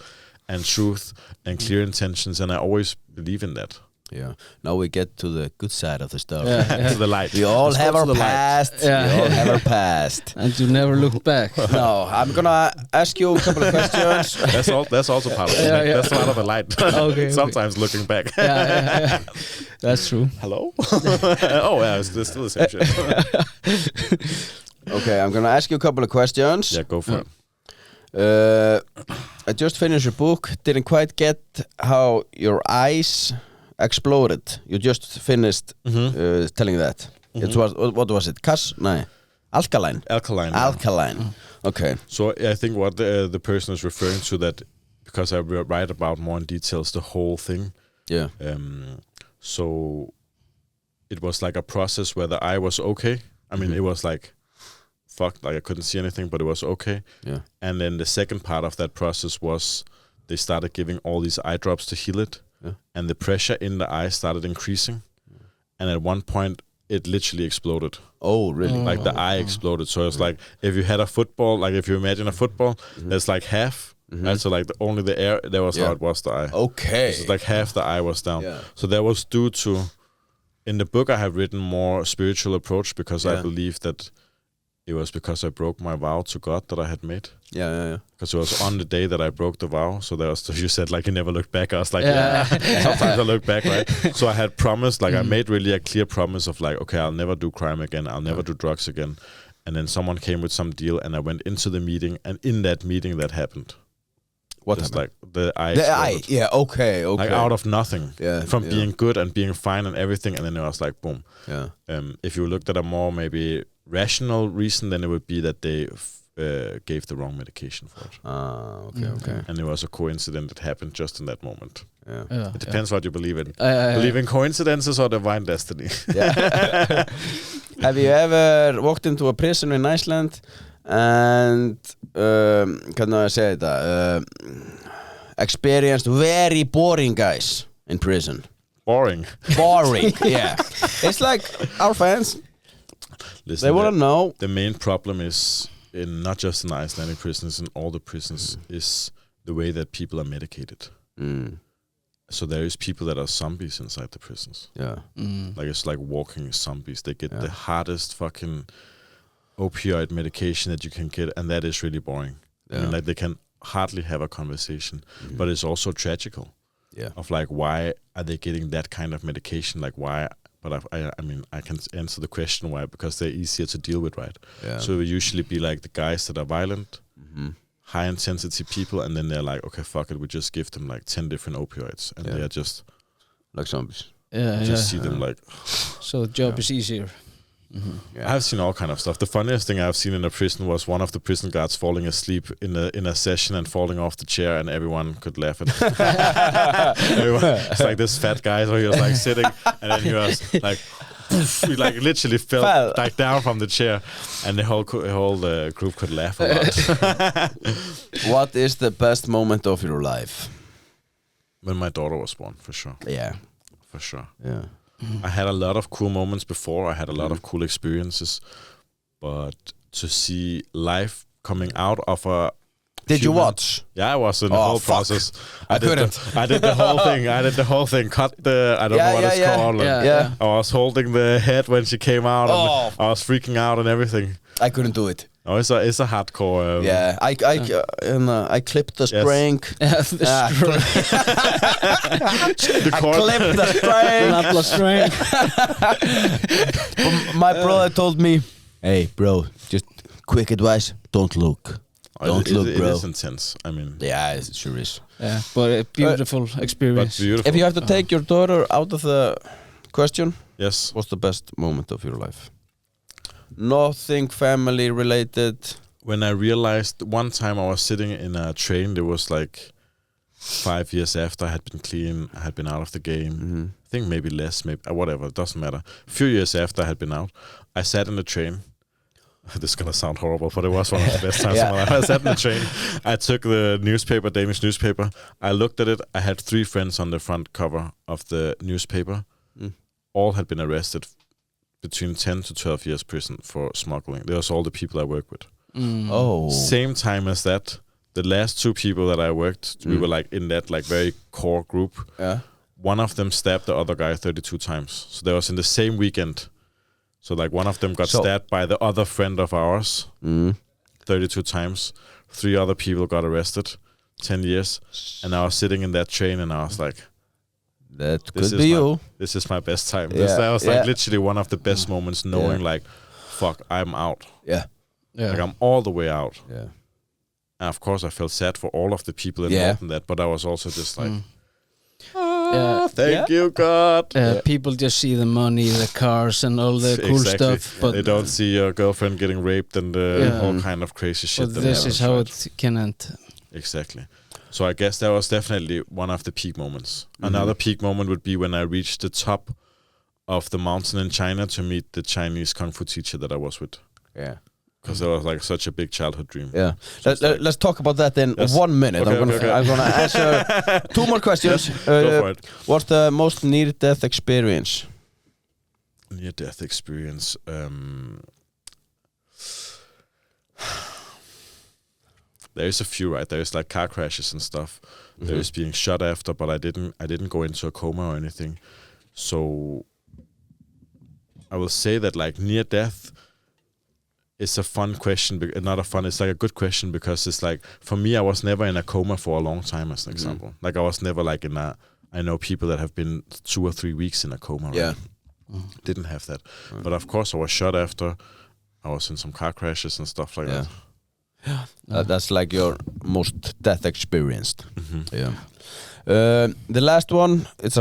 and truth and clear intentions. And I always believe in that. Yeah. Now we get to the good side of the stuff. To the light. We all have our past. We all have our past. And you never look back. No, I'm gonna ask you a couple of questions. That's also part of it. That's part of the light. Okay. Sometimes looking back. That's true. Hello? Oh, yeah, it's still the same shit. Okay, I'm gonna ask you a couple of questions. Yeah, go for it. I just finished a book. Didn't quite get how your eyes exploded. You just finished telling that. It was, what was it? Alkaline. Alkaline. Okay. So I think what the person is referring to, that because I write about more in details the whole thing. Yeah. So it was like a process where the eye was okay. I mean, it was like fucked, like I couldn't see anything, but it was okay. Yeah. And then the second part of that process was they started giving all these eye drops to heal it. Yeah. And the pressure in the eye started increasing. And at one point, it literally exploded. Oh, really? Like the eye exploded. So it's like if you had a football, like if you imagine a football, there's like half. And so like only the air, that was how it was, the eye. Okay. So it's like half the eye was down. Yeah. So that was due to, in the book I have written more spiritual approach, because I believe that it was because I broke my vow to God that I had made. Yeah. Because it was on the day that I broke the vow. So there was, you said like you never looked back. I was like, sometimes I look back, right? So I had promised, like I made really a clear promise of like, okay, I'll never do crime again. I'll never do drugs again. And then someone came with some deal, and I went into the meeting, and in that meeting that happened. What just happened? Like the eye. The eye. Yeah. Okay. Like out of nothing. Yeah. From being good and being fine and everything, and then it was like boom. Yeah. If you looked at a more maybe rational reason, then it would be that they gave the wrong medication for it. Okay. And it was a coincidence that happened just in that moment. Yeah. It depends what you believe in. Believe in coincidences or divine destiny. Yeah. Have you ever walked into a prison in Iceland and can I say that experienced very boring guys in prison? Boring, yeah. It's like our fans. Listen, they want to know. The main problem is in not just in Icelandic prisons, in all the prisons, is the way that people are medicated. So there is people that are zombies inside the prisons. Yeah. Like it's like walking zombies. They get the hardest fucking opioid medication that you can get, and that is really boring. I mean, like they can hardly have a conversation, but it's also tragical. Yeah. Of like, why are they getting that kind of medication? Like why? But I mean, I can answer the question why, because they're easier to deal with, right? Yeah. So it would usually be like the guys that are violent, high intensity people, and then they're like, okay, fuck it, we just give them like 10 different opioids, and they're just like zombies. See them like. So the job is easier. I've seen all kind of stuff. The funniest thing I've seen in a prison was one of the prison guards falling asleep in a session and falling off the chair, and everyone could laugh at it. It's like this fat guy, so he was like sitting, and then he was like, he like literally fell like down from the chair, and the whole group could laugh a lot. What is the best moment of your life? When my daughter was born, for sure. Yeah, for sure. Yeah. I had a lot of cool moments before. I had a lot of cool experiences, but to see life coming out of a Did you watch? Yeah, I was in the whole process. I couldn't. I did the whole thing. Cut the, I don't know what it's called. I was holding the head when she came out, and I was freaking out and everything. I couldn't do it. Oh, it's a hardcore. I clipped the string. The string. I clipped the string. Not the string. My brother told me, Hey, bro, just quick advice: don't look. Don't look, bro. It is intense. I mean, yeah, it sure is. Yeah, but a beautiful experience. But beautiful. If you have to take your daughter out of the question, yes, what's the best moment of your life? Nothing family related. When I realized one time I was sitting in a train, there was like 5 years after I had been clean, I had been out of the game. I think maybe less, maybe whatever, it doesn't matter. A few years after I had been out, I sat in the train. This is gonna sound horrible, but it was one of the best times of my life. I sat in the train. I took the newspaper, Danish newspaper. I looked at it. I had 3 friends on the front cover of the newspaper. All had been arrested between 10 to 12 years prison for smuggling. There was all the people I work with. Oh, Same time as that, the last 2 people that I worked, we were like in that like very core group. yeah. One of them stabbed the other guy 32 times. So that was in the same weekend. So like one of them got stabbed by the other friend of ours 32 times. 3 other people got arrested, 10 years. And I was sitting in that train and I was like, that could be you. This is my best time. Yeah. That was like literally one of the best moments, knowing like, fuck, I'm out. Yeah. Like I'm all the way out. Yeah. And of course I felt sad for all of the people involved in that, but I was also just like, thank you, God. People just see the money, the cars, and all the cool stuff, but they don't see your girlfriend getting raped and all kind of crazy shit. But this is how it can end. Exactly. So I guess that was definitely one of the peak moments. Another peak moment would be when I reached the top of the mountain in China to meet the Chinese kung fu teacher that I was with. Yeah. Because it was like such a big childhood dream. Yeah. Let's talk about that in 1 minute. Okay, I'm gonna answer 2 more questions. Go for it. What's the most near-death experience? Near-death experience. There's a few, right? There's like car crashes and stuff. There's being shot after, but I didn't go into a coma or anything. So I will say that like near death is a fun question. Not a fun. It's like a good question because it's like, for me, I was never in a coma for a long time, as an example. Like I was never like in a. I know people that have been 2 or 3 weeks in a coma. Right? Yeah. Didn't have that, but of course I was shot after. I was in some car crashes and stuff like that. Yeah. That's like your most death experienced. Yeah. The last one, it's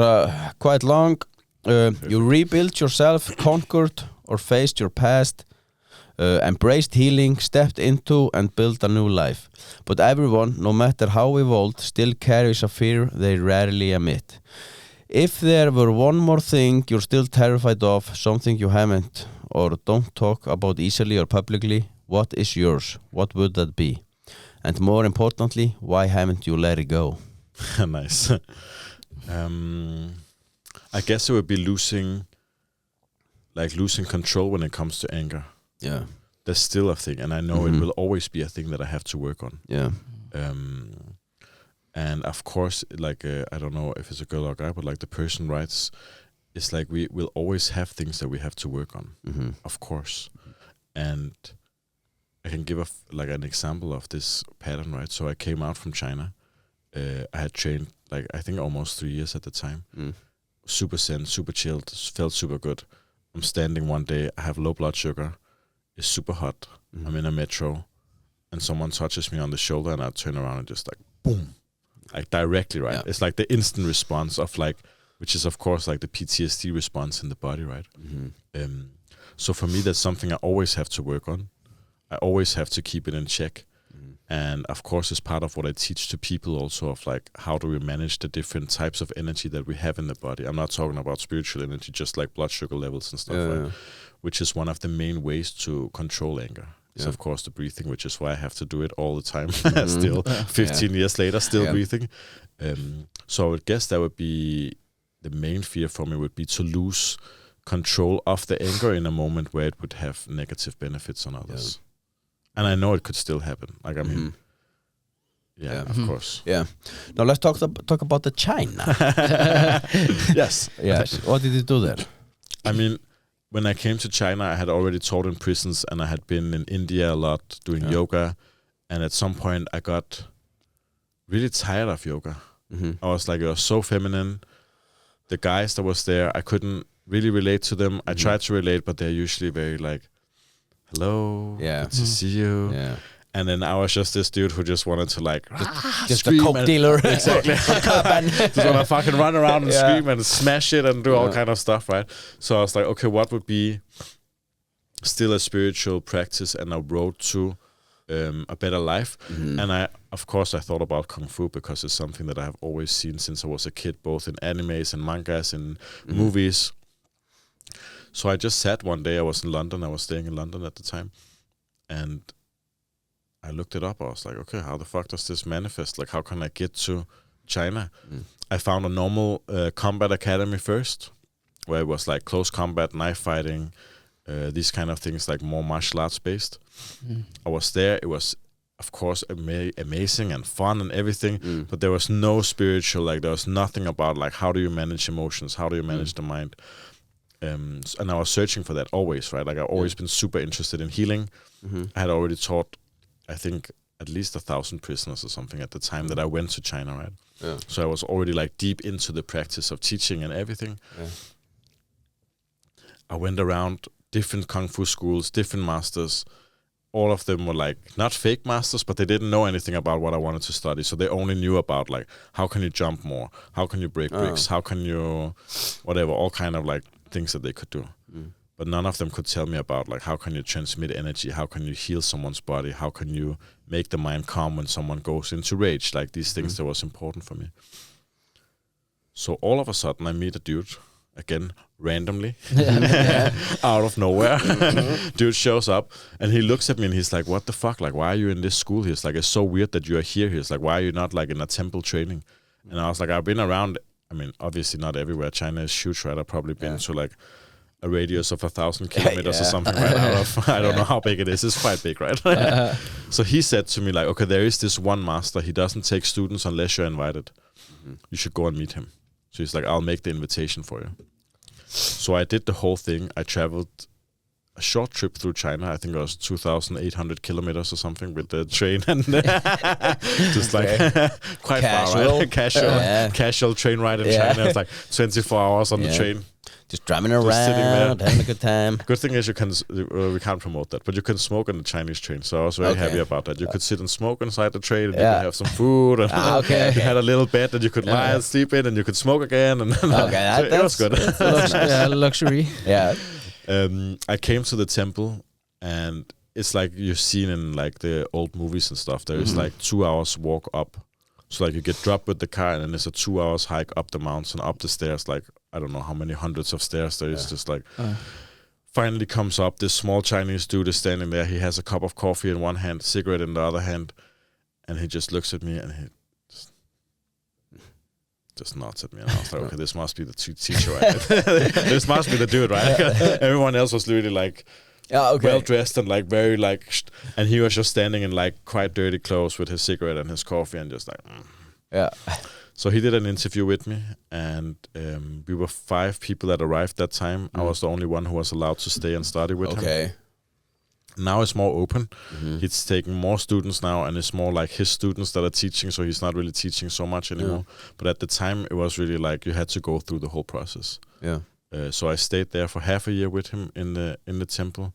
quite long. You rebuilt yourself, conquered or faced your past, embraced healing, stepped into and built a new life. But everyone, no matter how evolved, still carries a fear they rarely admit. If there were one more thing you're still terrified of, something you haven't or don't talk about easily or publicly, what is yours? What would that be? And more importantly, why haven't you let it go? Nice. I guess it would be losing control when it comes to anger. Yeah. That's still a thing, and I know it will always be a thing that I have to work on. Yeah. And of course, like I don't know if it's a girl or a guy, but like the person writes, it's like we will always have things that we have to work on. Of course. And I can give an example of this pattern, right? So I came out from China. I had trained like I think almost 3 years at the time. Super zen, super chilled, felt super good. I'm standing one day, I have low blood sugar, it's super hot, I'm in a metro, and someone touches me on the shoulder and I turn around and just like boom. Like directly, right? Yeah. It's like the instant response of like, which is of course like the PTSD response in the body, right? So for me, that's something I always have to work on. I always have to keep it in check. And of course, it's part of what I teach to people also of like, how do we manage the different types of energy that we have in the body? I'm not talking about spiritual energy, just like blood sugar levels and stuff, right? Which is one of the main ways to control anger. Is of course the breathing, which is why I have to do it all the time. Still 15 years later, still breathing. So I would guess that would be the main fear for me, would be to lose control of the anger in a moment where it would have negative benefits on others. And I know it could still happen. Like, I mean, of course. Yeah. Now let's talk about the China. Yes. What did you do there? I mean, when I came to China, I had already taught in prisons, and I had been in India a lot doing yoga. And at some point, I got really tired of yoga. I was like, it was so feminine. The guys that was there, I couldn't really relate to them. I tried to relate, but they're usually very like, hello, Yeah. good to see you. Yeah. And then I was just this dude who just wanted to like Just a coke dealer. Exactly. Just want to fucking run around and scream and smash it and do all kind of stuff, right? So I was like, okay, what would be still a spiritual practice and a road to a better life? And I thought about Kung Fu because it's something that I have always seen since I was a kid, both in animes and mangas and movies. So I just sat one day, I was in London, I was staying in London at the time, and I looked it up. I was like, okay, how the fuck does this manifest? Like, how can I get to China? I found a normal combat academy first, where it was like close combat, knife fighting, these kind of things, like more martial arts based. I was there. It was, of course, amazing and fun and everything, but there was no spiritual, like there was nothing about like, how do you manage emotions? How do you manage the mind? And I was searching for that always, right? Like I've always been super interested in healing. I had already taught, I think, at least 1,000 prisoners or something at the time that I went to China, right? Yeah. So I was already like deep into the practice of teaching and everything. Yeah. I went around different Kung Fu schools, different masters. All of them were like not fake masters, but they didn't know anything about what I wanted to study. So they only knew about like, how can you jump more? How can you break bricks? How can you, whatever, all kind of like things that they could do. But none of them could tell me about like, how can you transmit energy? How can you heal someone's body? How can you make the mind calm when someone goes into rage? Like these things that was important for me. So all of a sudden I meet a dude, again, randomly, out of nowhere. Dude shows up and he looks at me and he's like, what the fuck? Like, why are you in this school? He's like, it's so weird that you are here. He's like, why are you not like in a temple training? And I was like, I've been around, I mean, obviously not everywhere. China is huge, right? I've probably been to like a radius of 1,000 kilometers or something, right? Out of, I don't know how big it is. It's quite big, right? So he said to me like, okay, there is this one master. He doesn't take students unless you're invited. You should go and meet him. So he's like, I'll make the invitation for you. So I did the whole thing. I traveled a short trip through China. I think it was 2,800 kilometers or something with the train, and just like quite far, right? Casual train ride in China. It's like 24 hours on the train. Just driving around, having a good time. Good thing is you can, we can't promote that, but you can smoke on the Chinese train. So I was very happy about that. You could sit and smoke inside the train, and you could have some food, and you had a little bed that you could lie and sleep in, and you could smoke again. And so it was good. Luxury. Yeah. I came to the temple, and it's like you've seen in like the old movies and stuff. There is like 2 hours walk up. So like you get dropped with the car, and then there's a 2 hours hike up the mountain, up the stairs, like I don't know how many hundreds of stairs there is. Just like finally comes up. This small Chinese dude is standing there. He has a cup of coffee in one hand, cigarette in the other hand, and he just looks at me and he just nods at me. And I was like, okay, this must be the teacher, right? This must be the dude, right? Everyone else was really like well dressed and like very like, and he was just standing in like quite dirty clothes with his cigarette and his coffee and just like, So he did an interview with me, and we were 5 people that arrived that time. I was the only one who was allowed to stay and study with him. Now it's more open. He's taking more students now, and it's more like his students that are teaching, so he's not really teaching so much anymore. But at the time, it was really like you had to go through the whole process. So I stayed there for half a year with him in the temple.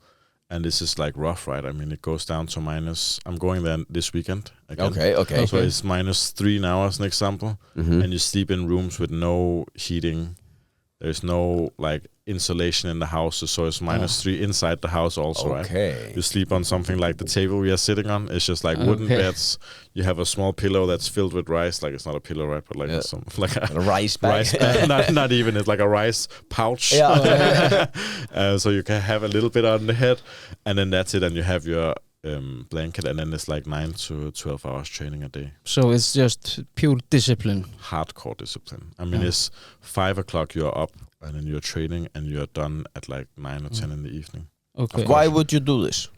And this is like rough, right? I mean, it goes down to minus. I'm going there this weekend again. Okay. So it's -3 now as an example, and you sleep in rooms with no heating. There's no like insulation in the houses, so it's -3 inside the house also, right? You sleep on something like the table we are sitting on. It's just like wooden beds. You have a small pillow that's filled with rice. Like it's not a pillow, right? But like some like a rice bag. Rice bag. not even. It's like a rice pouch. So you can have a little bit on the head, and then that's it. And you have your blanket, and then it's like 9 to 12 hours training a day. So it's just pure discipline. Hardcore discipline. I mean, it's 5 o'clock. You're up, and then you're training, and you're done at like 9 or 10 in the evening. Okay. Why would you do this?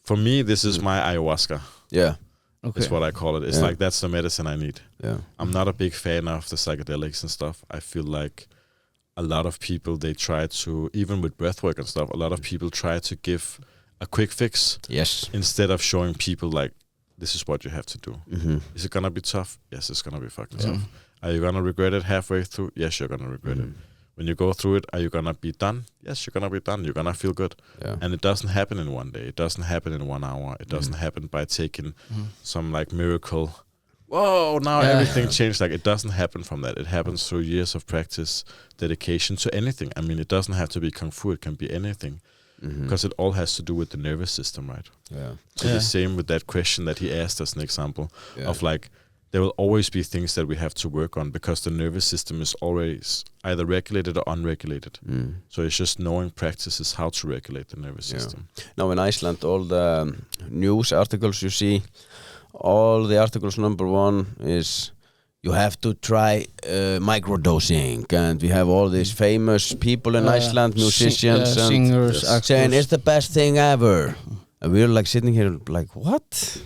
For me, this is my ayahuasca. Yeah. It's what I call it. It's like that's the medicine I need. Yeah. I'm not a big fan of the psychedelics and stuff. I feel like a lot of people, they try to, even with breathwork and stuff, a lot of people try to give a quick fix. Yes. Instead of showing people like, this is what you have to do. Is it gonna be tough? Yes, it's gonna be fucking tough. Are you gonna regret it halfway through? Yes, you're gonna regret it. When you go through it, are you gonna be done? Yes, you're gonna be done. You're gonna feel good. Yeah. And it doesn't happen in one day. It doesn't happen in 1 hour. It doesn't happen by taking some like miracle. Whoa, now everything changed. Like, it doesn't happen from that. It happens through years of practice, dedication to anything. I mean, it doesn't have to be Kung Fu. It can be anything. Because it all has to do with the nervous system, right? Yeah. So the same with that question that he asked as an example of like, there will always be things that we have to work on because the nervous system is always either regulated or unregulated. So it's just knowing practices how to regulate the nervous system. Now in Iceland, all the news articles you see, all the articles, number one is you have to try microdosing, and we have all these famous people in Iceland, musicians and singers, saying it's the best thing ever. And we're like sitting here like, what?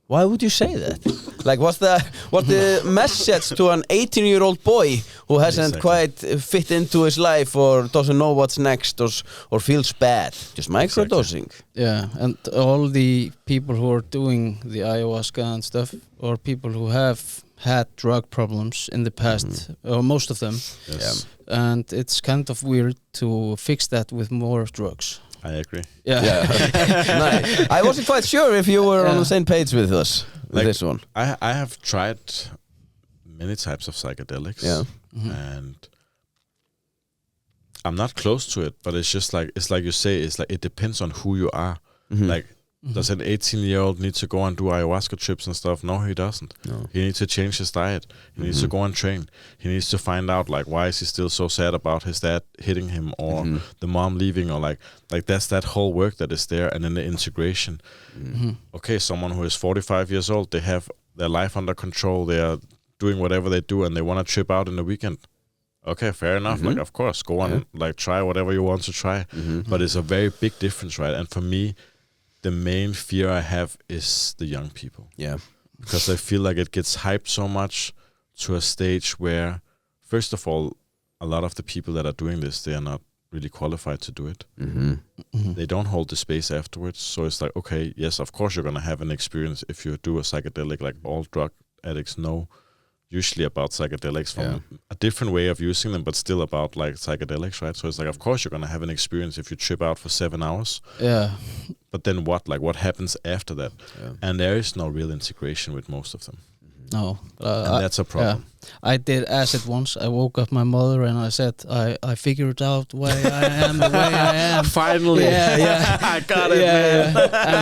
Why would you say that? Like, what's the message to an 18-year-old boy who hasn't quite fit into his life or doesn't know what's next or feels bad? Just microdosing. Yeah, and all the people who are doing the ayahuasca and stuff, or people who have had drug problems in the past, or most of them. Yes. And it's kind of weird to fix that with more drugs. I agree. Yeah. Nice. I wasn't quite sure if you were on the same page with us, with Like, this one. I have tried many types of psychedelics, and I'm not close to it, but it's just like, it's like you say, it's like it depends on who you are. Like, does an 18-year-old need to go and do ayahuasca trips and stuff? No, he doesn't. No. He needs to change his diet. He needs to go and train. He needs to find out, like, why is he still so sad about his dad hitting him or the mom leaving, or like that's that whole work that is there, and then the integration. Okay, someone who is 45 years old, they have their life under control. They are doing whatever they do, and they want to trip out in the weekend. Okay, fair enough. Like, of course, go on, like, try whatever you want to try. But it's a very big difference, right? And for me, the main fear I have is the young people. Yeah. Because I feel like it gets hyped so much to a stage where, first of all, a lot of the people that are doing this, they are not really qualified to do it. They don't hold the space afterwards. So it's like, okay, yes, of course you're going to have an experience if you do a psychedelic, like all drug addicts know usually about psychedelics from a different way of using them, but still about like psychedelics, right? So it's like, of course you're going to have an experience if you trip out for 7 hours. Yeah. But then what? Like, what happens after that? Yeah. And there is no real integration with most of them. No. And that's a problem. Yeah. I did acid once. I woke up my mother and I said, I figured out why I am the way I am. Finally. Yeah. I got it, man.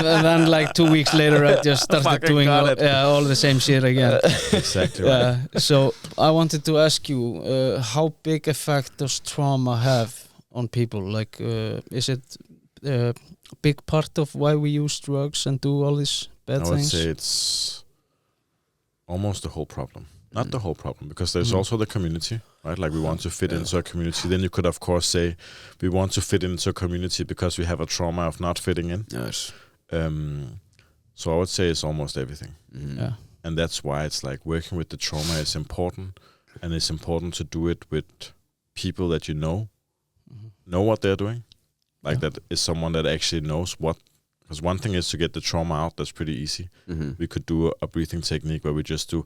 And then like 2 weeks later, I just started doing all the same shit again. Exactly right. So I wanted to ask you, how big effect does trauma have on people? Like, is it a big part of why we use drugs and do all these bad things? I would say it's almost the whole problem. Not the whole problem, because there's also the community, right? Like, we want to fit into a community. Then you could, of course, say we want to fit into a community because we have a trauma of not fitting in. Yes. So I would say it's almost everything. Yeah. And that's why it's like working with the trauma is important, and it's important to do it with people that you know what they're doing. Like, that is someone that actually knows what. Because one thing is to get the trauma out, that's pretty easy. We could do a breathing technique where we just do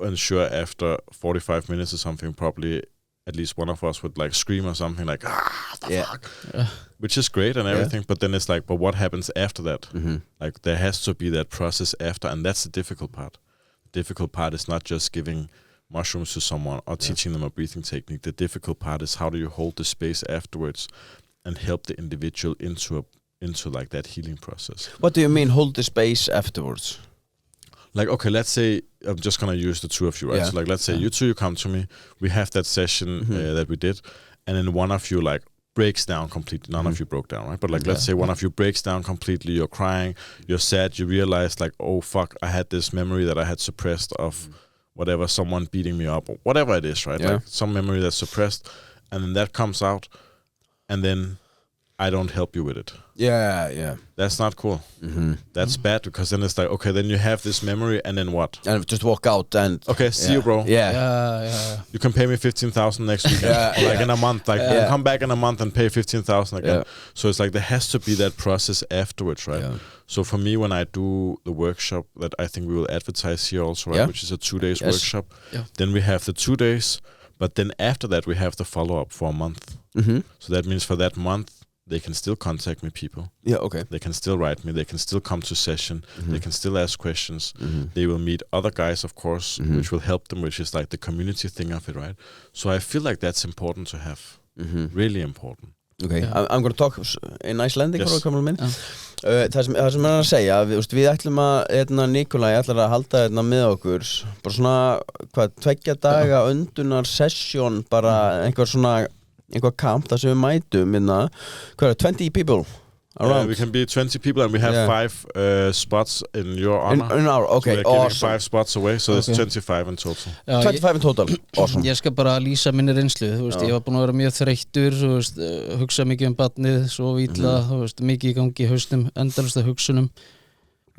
and sure, after 45 minutes or something, probably at least one of us would like scream or something like, the fuck? Which is great and everything, but then it's like, but what happens after that? Like, there has to be that process after, and that's the difficult part. The difficult part is not just giving mushrooms to someone or teaching them a breathing technique. The difficult part is how do you hold the space afterwards and help the individual into like that healing process. What do you mean hold the space afterwards? Like, okay, let's say I'm just gonna use the two of you, right? So like, let's say you two, you come to me, we have that session that we did, and then one of you like breaks down completely. None of you broke down, right? But like, let's say one of you breaks down completely, you're crying, you're sad, you realize like, oh fuck, I had this memory that I had suppressed of whatever, someone beating me up or whatever it is, right? Like some memory that's suppressed, and then that comes out, and then I don't help you with it. Yeah. That's not cool. That's bad, because then it's like, okay, then you have this memory, and then what? And just walk out and... Okay, see you, bro. Yeah. You can pay me 15,000 next week. Like in a month. Like, come back in a month and pay 15,000 again. So it's like, there has to be that process afterwards, right? So for me, when I do the workshop that I think we will advertise here also, right? Which is a 2 days workshop. Then we have the 2 days, But then after that, we have the follow-up for a month. So that means for that month, they can still contact me, people. Yeah, okay. They can still write me. They can still come to session. They can still ask questions. They will meet other guys, of course, which will help them, which is like the community thing of it, right? So I feel like that's important to have. Really important. Okay, I'm going to talk in Icelandic for a couple of minutes. Það sem að segja, við ætlum að Nicolai ætlar að halda með okkur bara svona, 2 daga öndunar session, bara einhver kamp þar sem við mætum 20 people around. We can be 20 people and we have 5 spots in your honor. In our, okay, so awesome. 5 spots away, so it's 25 in total. 25 in total, awesome. Ég skal bara lýsa minni reynslu, ég var búin að vera mjög þreyttur, hugsa mikið barnið, sofa illa, mikið í gangi í hausnum, endalaust af hugsunum.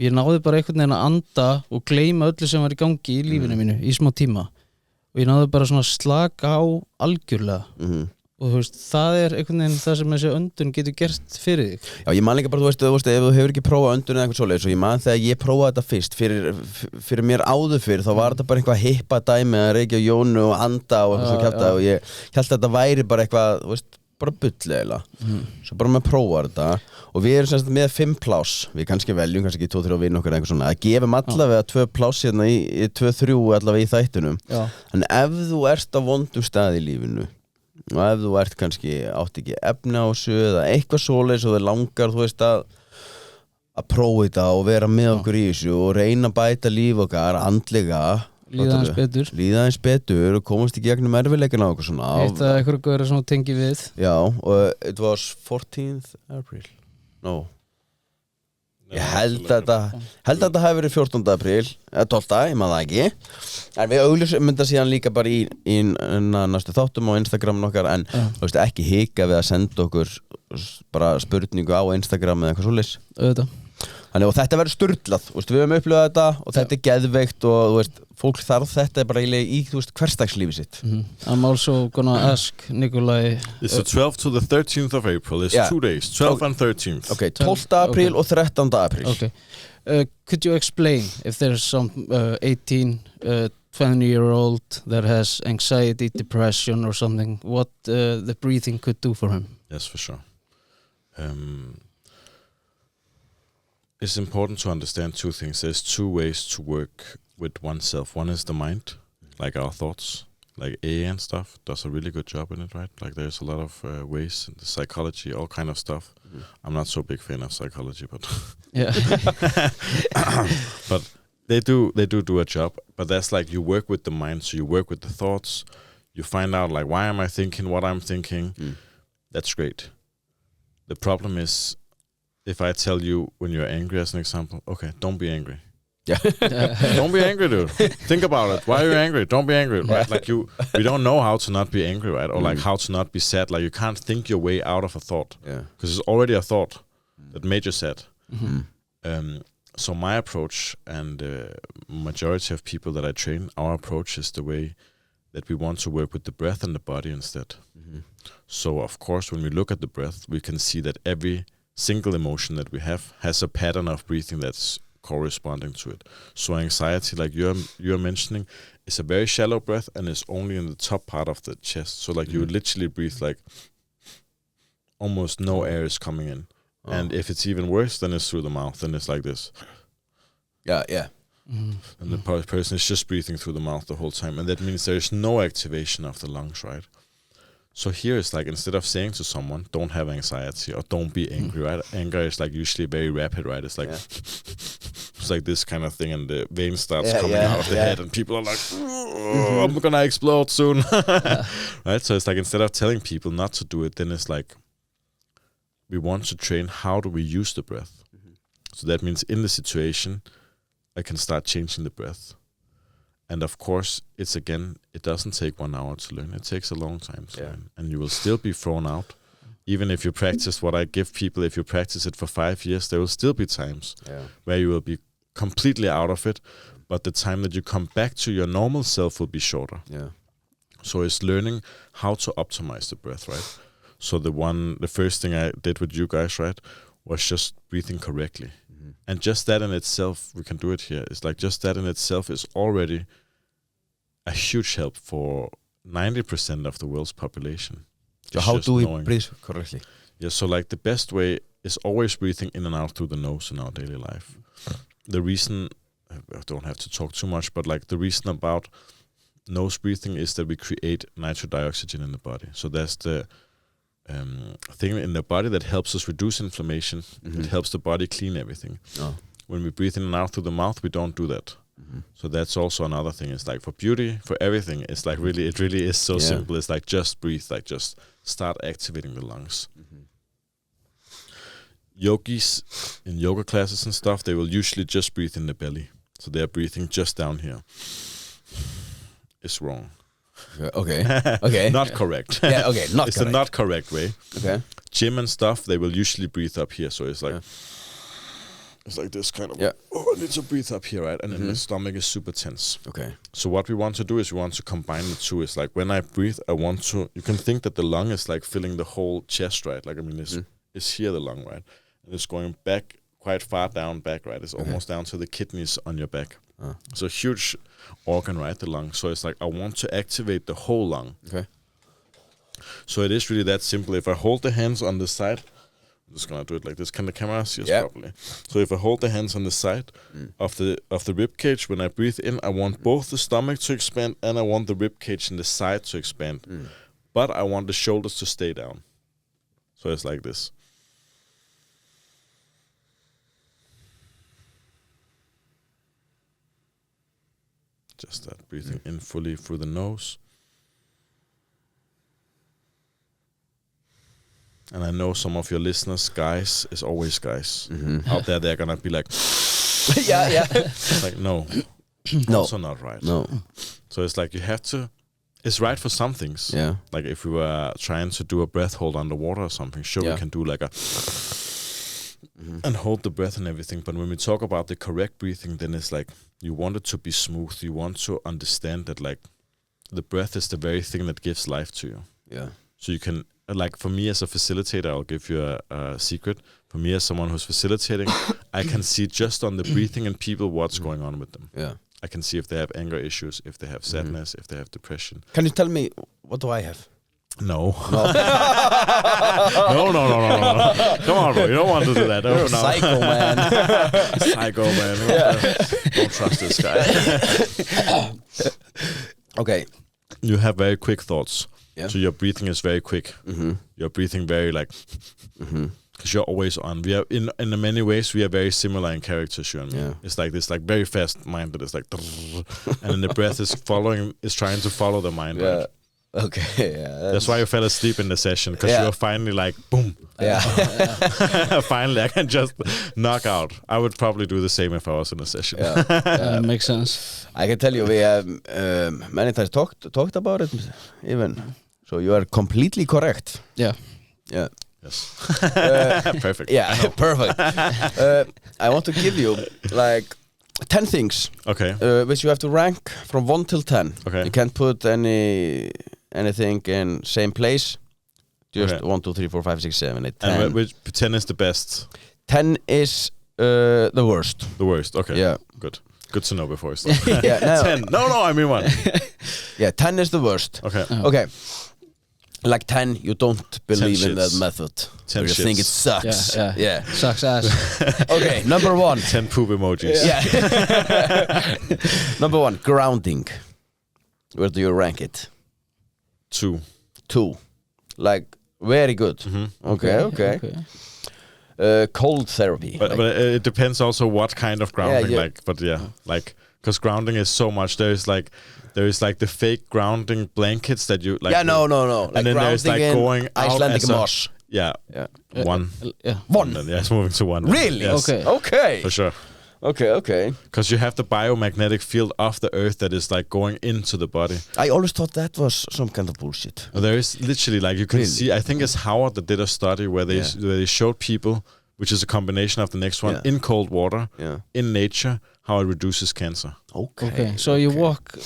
Ég náði bara einhvern veginn að anda og gleyma öllu sem var í gangi í lífinu mínu í smá tíma. Og ég náði bara svona slaka á algjörlega. Og það einhvern veginn það sem þessi öndun getur gert fyrir þig. Já, ég man líka bara, ef þú hefur ekki prófað öndun eða eitthvað svoleiðis, og ég man þegar ég prófaði þetta fyrst fyrir mér áður fyrir, þá var þetta bara eitthvað hippa dæmi að reykja jónu og anda og eitthvað svo kjafta, og ég held að þetta væri bara eitthvað, bara bull eiginlega. Svo bara maður prófar þetta, og við erum semst með 5 pláss, við kannski veljum, kannski ekki 2-3 vinn okkur eitthvað svona, að gefum allavega 2 pláss hérna í 2-3 allavega í þættunum. En ef þú ert á vondum stað í lífinu, og ef þú ert kannski átt ekki efni á þessu eða eitthvað svoleiðis og þau langar að prófa þetta og vera með okkur í þessu og reyna að bæta líf okkar andlega, líða aðeins betur og komast í gegnum erfiðleikana og eitthvað svona. Eitt að eitthvað góður sem tengi við. Já, og it was 14th April. No. Ég held að þetta hafi verið 14. apríl eða 12, ég maður það ekki. En við augljósum þetta síðan líka bara í næstu þáttum á Instagramin okkar, en ekki hika við að senda okkur bara spurningu á Instagram eða eitthvað svoleiðis. Þannig, og þetta verður sturlað, við höfum upplifað þetta og þetta geðveikt og fólk þarf þetta bara í hversdagslífi sitt. I'm also gonna ask Nicolai. It's the 12th to the 13th of April. It's 2 days, 12th and 13th. Okay, 12th April og 13. April. Okay. Could you explain if there's some 18, 20-year-old that has anxiety, depression or something, what the breathing could do for him? Yes, for sure. It's important to understand 2 things. There's 2 ways to work with oneself. One is the mind, like our thoughts, like AA and stuff does a really good job in it, right? Like there's a lot of ways in the psychology, all kind of stuff. I'm not so big fan of psychology, but yeah. But they do a job. But that's like you work with the mind, so you work with the thoughts. You find out like why am I thinking what I'm thinking. That's great. The problem is, if I tell you when you're angry as an example, okay, don't be angry. Yeah. Don't be angry, dude. Think about it. Why are you angry? Don't be angry, right? Like we don't know how to not be angry, right? Or like how to not be sad. Like you can't think your way out of a thought. Yeah. Because it's already a thought that made you sad. So my approach and majority of people that I train, our approach is the way that we want to work with the breath and the body instead. So of course, when we look at the breath, we can see that every single emotion that we have has a pattern of breathing that's corresponding to it. So anxiety, like you're mentioning, is a very shallow breath and is only in the top part of the chest. So like you would literally breathe like almost no air is coming in. And if it's even worse, then it's through the mouth, then it's like this. Yeah. And the person is just breathing through the mouth the whole time. And that means there's no activation of the lungs, right? So here it's like, instead of saying to someone, don't have anxiety or don't be angry, right? Anger is like usually very rapid, right? It's like, it's like this kind of thing, and the vein starts coming out of the head, and people are like, I'm gonna explode soon. Right? So it's like, instead of telling people not to do it, then it's like, we want to train how do we use the breath. So that means in the situation, I can start changing the breath. And of course, it doesn't take 1 hour to learn. It takes a long time to learn. And you will still be thrown out. Even if you practice what I give people, if you practice it for 5 years, there will still be times where you will be completely out of it. But the time that you come back to your normal self will be shorter. Yeah. So it's learning how to optimize the breath, right? So the first thing I did with you guys, right, was just breathing correctly. And just that in itself, we can do it here. It's like just that in itself is already a huge help for 90% of the world's population. So how do we breathe correctly? Yeah, so like the best way is always breathing in and out through the nose in our daily life. The reason, I don't have to talk too much, but like the reason about nose breathing is that we create nitric dioxide in the body. So that's the thing in the body that helps us reduce inflammation. It helps the body clean everything. When we breathe in and out through the mouth, we don't do that. So that's also another thing. It's like for beauty, for everything, it's like really, it really is so simple. It's like just breathe, like just start activating the lungs. Yogis in yoga classes and stuff, they will usually just breathe in the belly. So they're breathing just down here. It's wrong. Okay. Not correct. Not it's correct. the not correct way. Okay. Gym and stuff, they will usually breathe up here. So it's like it's like this kind of I need to breathe up here, right? And then the stomach is super tense. Okay. So what we want to do is we want to combine the two. It's like when I breathe, I want to, you can think that the lung is like filling the whole chest, right? Like, I mean, it's here, the lung, right? And it's going back, quite far down back, right? It's almost down to the kidneys on your back. It's a huge organ, right? The lung. So it's like, I want to activate the whole lung. Okay. So it is really that simple. If I hold the hands on the side, I'm just gonna do it like this. Can the camera see us properly? So if I hold the hands on the side of the rib cage, when I breathe in, I want both the stomach to expand and I want the rib cage in the side to expand. But I want the shoulders to stay down. So it's like this. Just that, breathing in fully through the nose. And I know some of your listeners, guys, is always guys. Out there, they're gonna be like, yeah. It's like, no. Also not right. No. So it's like you have to, it's right for some things. Yeah. Like if we were trying to do a breath hold underwater or something, sure, we can do like a, and hold the breath and everything. But when we talk about the correct breathing, then it's like, you want it to be smooth. You want to understand that like the breath is the very thing that gives life to you. Yeah. So you can, like for me as a facilitator, I'll give you a secret. For me as someone who's facilitating, I can see just on the breathing and people what's going on with them. Yeah. I can see if they have anger issues, if they have sadness, if they have depression. Can you tell me, what do I have? No. No. No. Come on, bro. You don't want to do that. You're a psycho, man. Psycho, man. Don't trust this guy. Okay. You have very quick thoughts. Yeah. So your breathing is very quick. You're breathing very like, because you're always on. We are in many ways we are very similar in character, you and me. Yeah. It's like this, like very fast mind that is like, and then the breath is trying to follow the mind. Yeah. Right? Okay. Yeah. That's why you fell asleep in the session, because you were finally like, boom. Yeah. Finally, I can just knock out. I would probably do the same if I was in a session. Yeah. Makes sense. I can tell you, we have many times talked about it, even. So you are completely correct. Yeah. Yeah. Yes. Perfect. Yeah, perfect. I want to give you like 10 things. Okay. Which you have to rank from 1 till 10. Okay. You can't put anything in same place. Just 1, 2, 3, 4, 5, 6, 7, 8, 10. And which 10 is the best? 10 is the worst. The worst. Okay. Yeah. Good to know before we start. Yeah. No. 10. No, I mean 1. Yeah, 10 is the worst. Okay. Okay. Like 10, you don't believe 10 in that shits. method. 10 you shits. think it sucks. Yeah. Sucks ass. Okay, number 1. 10 poop emojis. Yeah. Number 1, grounding. Where do you rank it? 2. 2. Like, very good. Okay. Cold therapy. But it depends also what kind of grounding. Yeah. Like, but like, because grounding is so much. There is like the fake grounding blankets that you like. Yeah, no. Like, and then there's like going out Icelandic as moss. Yeah. 1. Yeah. 1. Yeah, it's moving to 1. Really? Yes. Okay. For sure. Okay. Because you have the biomagnetic field of the earth that is like going into the body. I always thought that was some kind of bullshit. There is literally like you can Really? see. I think it's Howard that did a study where they showed people, which is a combination of the next one, in cold water, in nature, how it reduces cancer. Okay. So you walk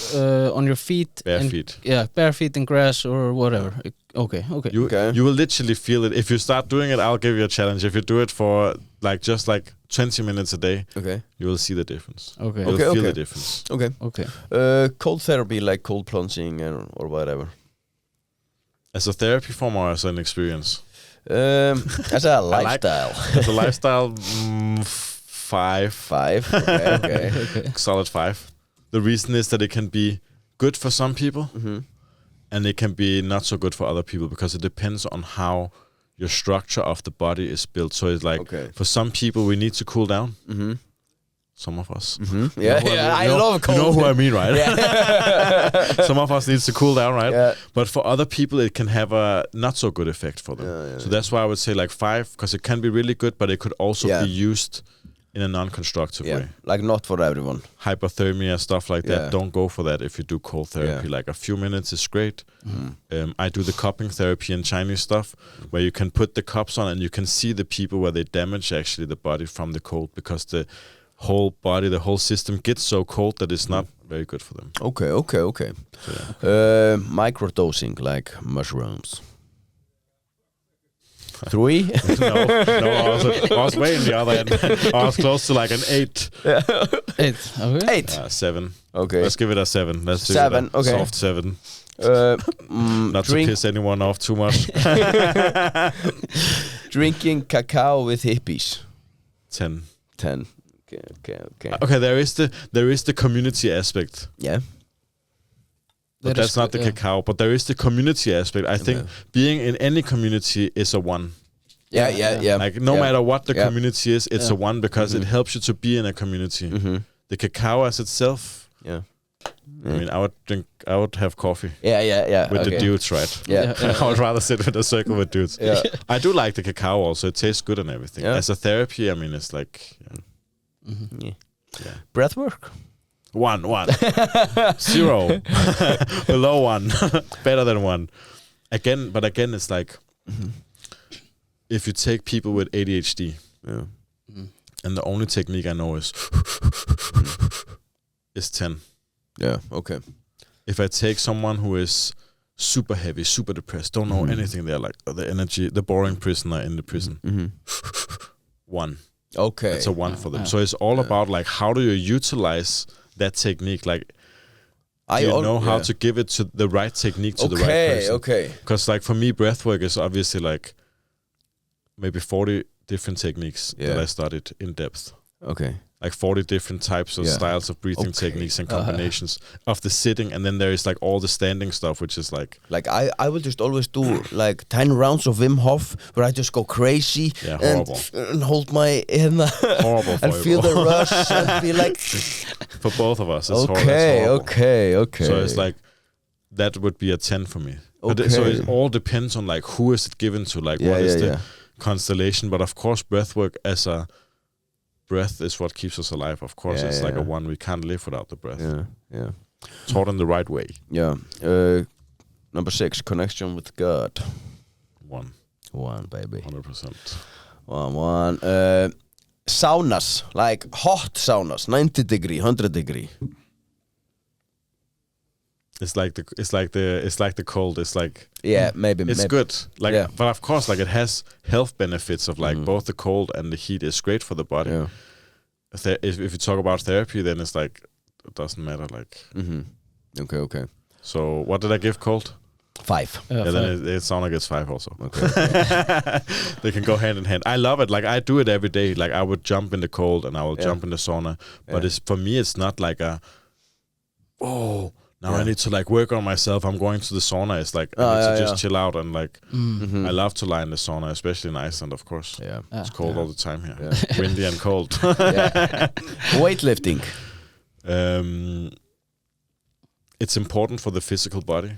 on your feet. Bare feet. Yeah, bare feet in grass or whatever. Okay. You will literally feel it. If you start doing it, I'll give you a challenge. If you do it for just 20 minutes a day, you will see the difference. Okay. You'll feel the difference. Okay. Cold therapy, like cold plunging or whatever. As a therapy form or as an experience? As a lifestyle. As a lifestyle, 5. 5. Okay. Solid 5. The reason is that it can be good for some people, and it can be not so good for other people because it depends on how your structure of the body is built. So it's like for some people we need to cool down. Some of us. I love cold. You know who I mean, right? Yeah. Some of us needs to cool down, right? Yeah. But for other people, it can have a not so good effect for them. So that's why I would say 5, because it can be really good, but it could also be used in a non-constructive way. Like not for everyone. Hypothermia, stuff like that. Don't go for that if you do cold therapy. Like a few minutes is great. I do the cupping therapy and Chinese stuff where you can put the cups on and you can see the people where they damage actually the body from the cold because the whole body, the whole system gets so cold that it's not very good for them. Okay. So, microdosing, like mushrooms. 3? No, I was way in the other end. I was close to an 8. 8. Okay. 8. 7. Okay. Let's give it a 7. Let's do 7. A soft 7. Not to piss anyone off too much. Drinking cacao with hippies. 10. Okay. There is the community aspect. Yeah. But that's not the cacao. But there is the community aspect. I think being in any community is a 1. Yeah. No matter what the community is, it's a 1 because it helps you to be in a community. The cacao as itself. Yeah. I mean, I would have coffee. Yeah. With the dudes, right? Yeah. I would rather sit with a circle with dudes. Yeah. I do like the cacao also. It tastes good and everything. Yeah. As a therapy, I mean, it's like... Breath work? 1. 0. Below 1. Better than 1. Again, it's like... If you take people with ADHD... And the only technique I know is... is 10. Yeah, okay. If I take someone who is super heavy, super depressed, don't know anything, they're like the energy, the boring prisoner in the prison. 1. Okay. It's a 1 for them. So it's all about how do you utilize that technique? Do you know how to give it to the right technique to the right person? Okay. Because for me, breathwork is obviously maybe 40 different techniques that I studied in depth. Okay. 40 different types of styles of breathing techniques and combinations of the sitting, and then there is all the standing stuff, which is I will just always do 10 rounds of Wim Hof where I just go crazy and hold my horrible and feel the rush and be like for both of us. It's okay. So it's that would be a 10 for me. Okay. So it all depends on who is it given to, what is the constellation. But of course, breathwork as a breath is what keeps us alive. Of course, it's a 1. We can't live without the breath. Yeah. Taught in the right way. Yeah. Number 6, connection with God. 1. 1, baby. 100%. 1. Saunas, hot saunas, 90 degree, 100 degree. It's like the cold. It's maybe it's good. But of course, it has health benefits of both the cold and the heat is great for the body. Yeah. If you talk about therapy, then it's it doesn't matter. Okay. So what did I give cold? 5. Then it sauna gets 5 also. Okay. They can go hand in hand. I love it. I do it every day. I would jump in the cold and I will jump in the sauna. But for me, it's not now I need to work on myself. I'm going to the sauna. It's I need to just chill out and I love to lie in the sauna, especially in Iceland, of course. Yeah. It's cold all the time here. Windy and cold. Weightlifting. It's important for the physical body.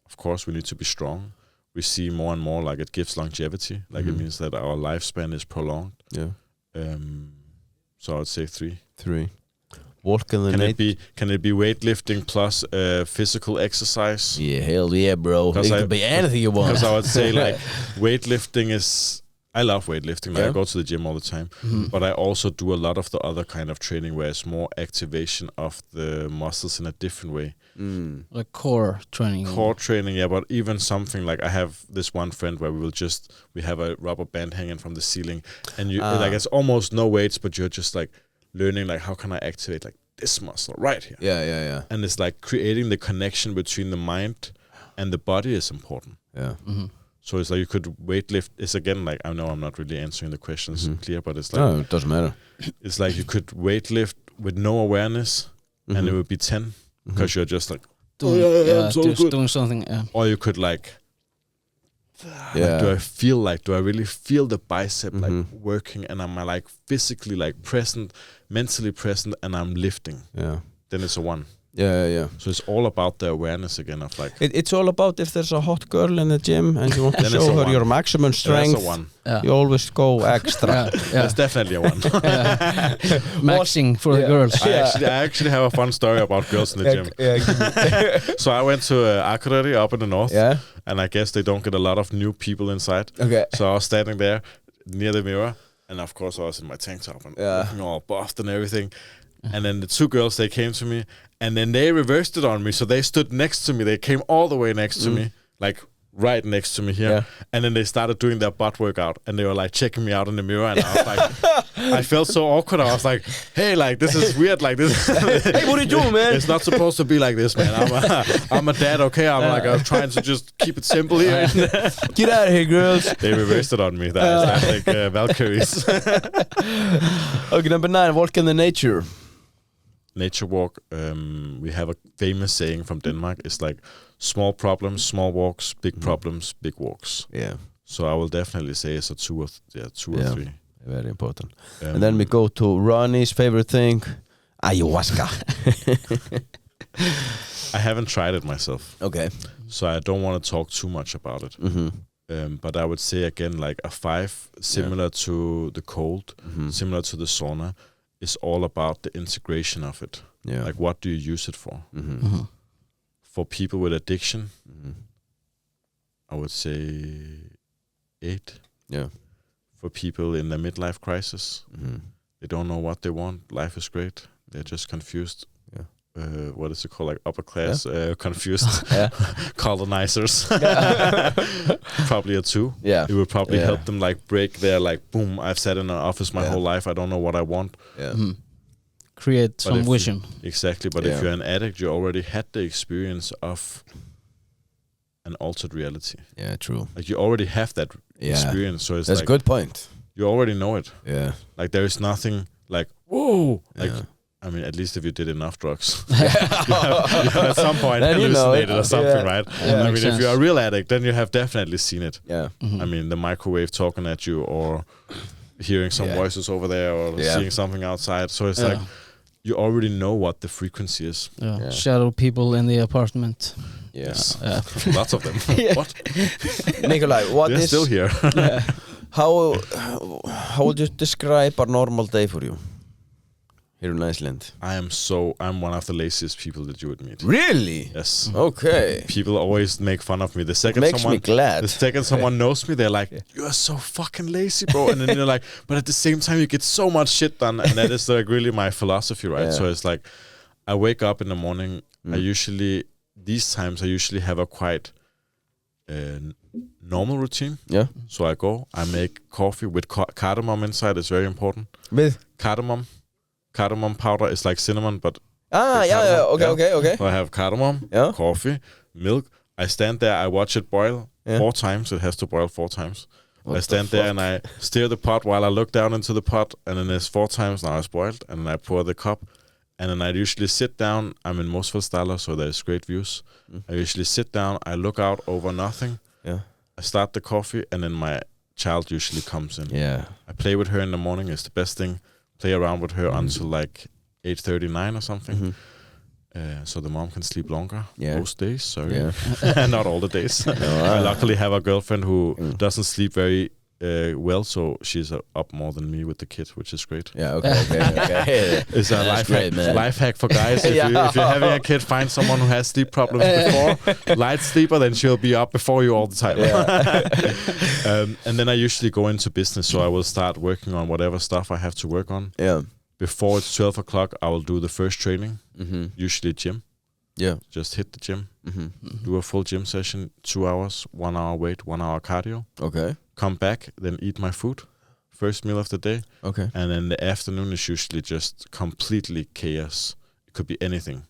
Of course, we need to be strong. We see more and more it gives longevity. It means that our lifespan is prolonged. Yeah. So I would say 3. 3. Walk in the night. Can it be weightlifting plus physical exercise? Yeah, hell yeah, bro. It could be anything you want. Because I would say weightlifting is, I love weightlifting. Like I go to the gym all the time, but I also do a lot of the other kind of training where it's more activation of the muscles in a different way. Like core training. Core training, yeah, but even something like I have this one friend where we have a rubber band hanging from the ceiling, and you like it's almost no weights, but you're just like learning like how can I activate like this muscle right here. Yeah. And it's like creating the connection between the mind and the body is important. Yeah. So it's like you could weightlift. It's again like I know I'm not really answering the questions clear, but it's like no, it doesn't matter. It's like you could weightlift with no awareness, and it would be 10 because you're just like doing something. Yeah. Or you could like, do I really feel the bicep like working, and am I like physically like present, mentally present, and I'm lifting? Yeah. Then it's a 1. Yeah. So it's all about the awareness again of like. It's all about if there's a hot girl in the gym and you want to show her your maximum strength. That's a 1. You always go extra. That's definitely a 1. Maxing for the girls. I actually have a fun story about girls in the gym. So I went to Akureyri up in the north, and I guess they don't get a lot of new people inside. Okay. So I was standing there near the mirror, and of course I was in my tank top and looking all buffed and everything. And then the 2 girls, they came to me, and then they reversed it on me. So they stood next to me. They came all the way next to me, like right next to me here. Yeah. And then they started doing their butt workout, and they were like checking me out in the mirror. And I was like, I felt so awkward. I was like, hey, like this is weird. Like this. Hey, what are you doing, man? It's not supposed to be like this, man. I'm a dad, okay? I'm trying to just keep it simple here. Get out of here, girls. They reversed it on me. That's like Valkyries. Okay, number 9, walk in the nature. Nature walk. We have a famous saying from Denmark. It's like small problems, small walks, big problems, big walks. Yeah. So I will definitely say it's a 2 or 3. Very important. And then we go to Ronnie's favorite thing, ayahuasca. I haven't tried it myself. Okay. So I don't want to talk too much about it. But I would say again, like a 5, similar to the cold, similar to the sauna, is all about the integration of it. Yeah. Like what do you use it for? For people with addiction, I would say 8. Yeah. For people in the midlife crisis, they don't know what they want. Life is great. They're just confused. Yeah. What is it called? Like upper class, confused colonizers. Probably a 2. Yeah. It would probably help them like break their like, boom, I've sat in an office my whole life. I don't know what I want. Yeah. Create some vision. Exactly. But if you're an addict, you already had the experience of an altered reality. Yeah, true. Like you already have that experience. So it's that's like, a good point. You already know it. Yeah. Like there is nothing like, whoa. Like, I mean, at least if you did enough drugs, you have at some point hallucinated or something, right? Yeah, I mean, if you're a real addict, then you have definitely seen it. Yeah. I mean, the microwave talking at you, or hearing some voices over there, or seeing something outside. So it's like you already know what the frequency is. Yeah. Shadow people in the apartment. Yes. Lots of them. What? Nicolai, what They're is still here? How would you describe a normal day for you here in Iceland? I'm one of the laziest people that you would meet. Really? Yes. Okay. People always make fun of me. The second someone knows me, they're like, "You are so fucking lazy, bro." And then they're like, "But at the same time, you get so much shit done." And that is like really my philosophy, right? So it's like, I wake up in the morning. These times I usually have a quite normal routine. Yeah. So I make coffee with cardamom inside. It's very important. With cardamom. Cardamom powder is like cinnamon, but okay. So I have cardamom, coffee, milk. I stand there, I watch it boil 4 times. It has to boil 4 times. I stand there and I stir the pot while I look down into the pot, and then there's 4 times now it's boiled, and then I pour the cup, and then I usually sit down. I'm in Mosfellsdalur, so there's great views. I usually sit down, I look out over nothing. Yeah. I start the coffee, and then my child usually comes in. Yeah. I play with her in the morning. It's the best thing. Play around with her until like 8:39 or something. So the mom can sleep longer most days. Sorry. Not all the days. I luckily have a girlfriend who doesn't sleep very well, so she's up more than me with the kid, which is great. Yeah, okay. It's a life hack for guys. If you're having a kid, find someone who has sleep problems before. Light sleeper, then she'll be up before you all the time. And then I usually go into business, so I will start working on whatever stuff I have to work on. Yeah. Before it's 12 o'clock, I will do the first training, usually gym. Yeah. Just hit the gym, do a full gym session, 2 hours, 1 hour weight, 1 hour cardio. Okay. Come back, then eat my food, first meal of the day. Okay. And then the afternoon is usually just completely chaos. It could be anything.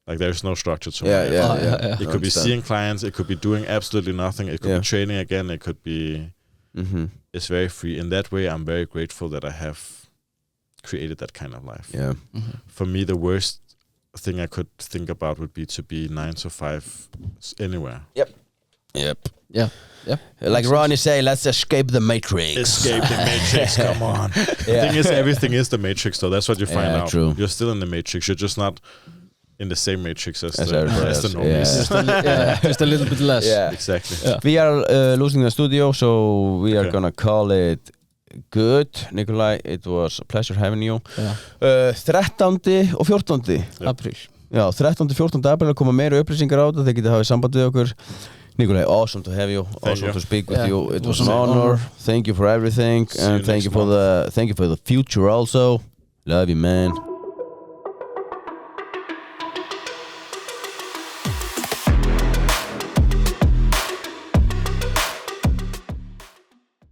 Like there's no structure to it. Yeah. It could be seeing clients. It could be doing absolutely nothing. It could be training again. It could be... It's very free. In that way, I'm very grateful that I have created that kind of life. Yeah. For me, the worst thing I could think about would be to be 9 to 5 anywhere. Yep. Yeah. Like Ronnie say, let's escape the matrix. Escape the matrix, come on. The thing is, everything is the matrix, though. That's what you find out. True. You're still in the matrix. You're just not in the same matrix as the normies. Just a little bit less. Yeah. Exactly. Yeah. We are losing the studio, so we are gonna call it good. Nicolai, it was a pleasure having you. 13. og 14. Apríl. Já, 13. og 14. apríl koma meira upplýsingar á þetta. Þeir geta hafið samband við okkur. Nicolai, awesome to have you. Awesome to speak with you. It was an honor. Thank you for everything, and thank you for the future also. Love you, man.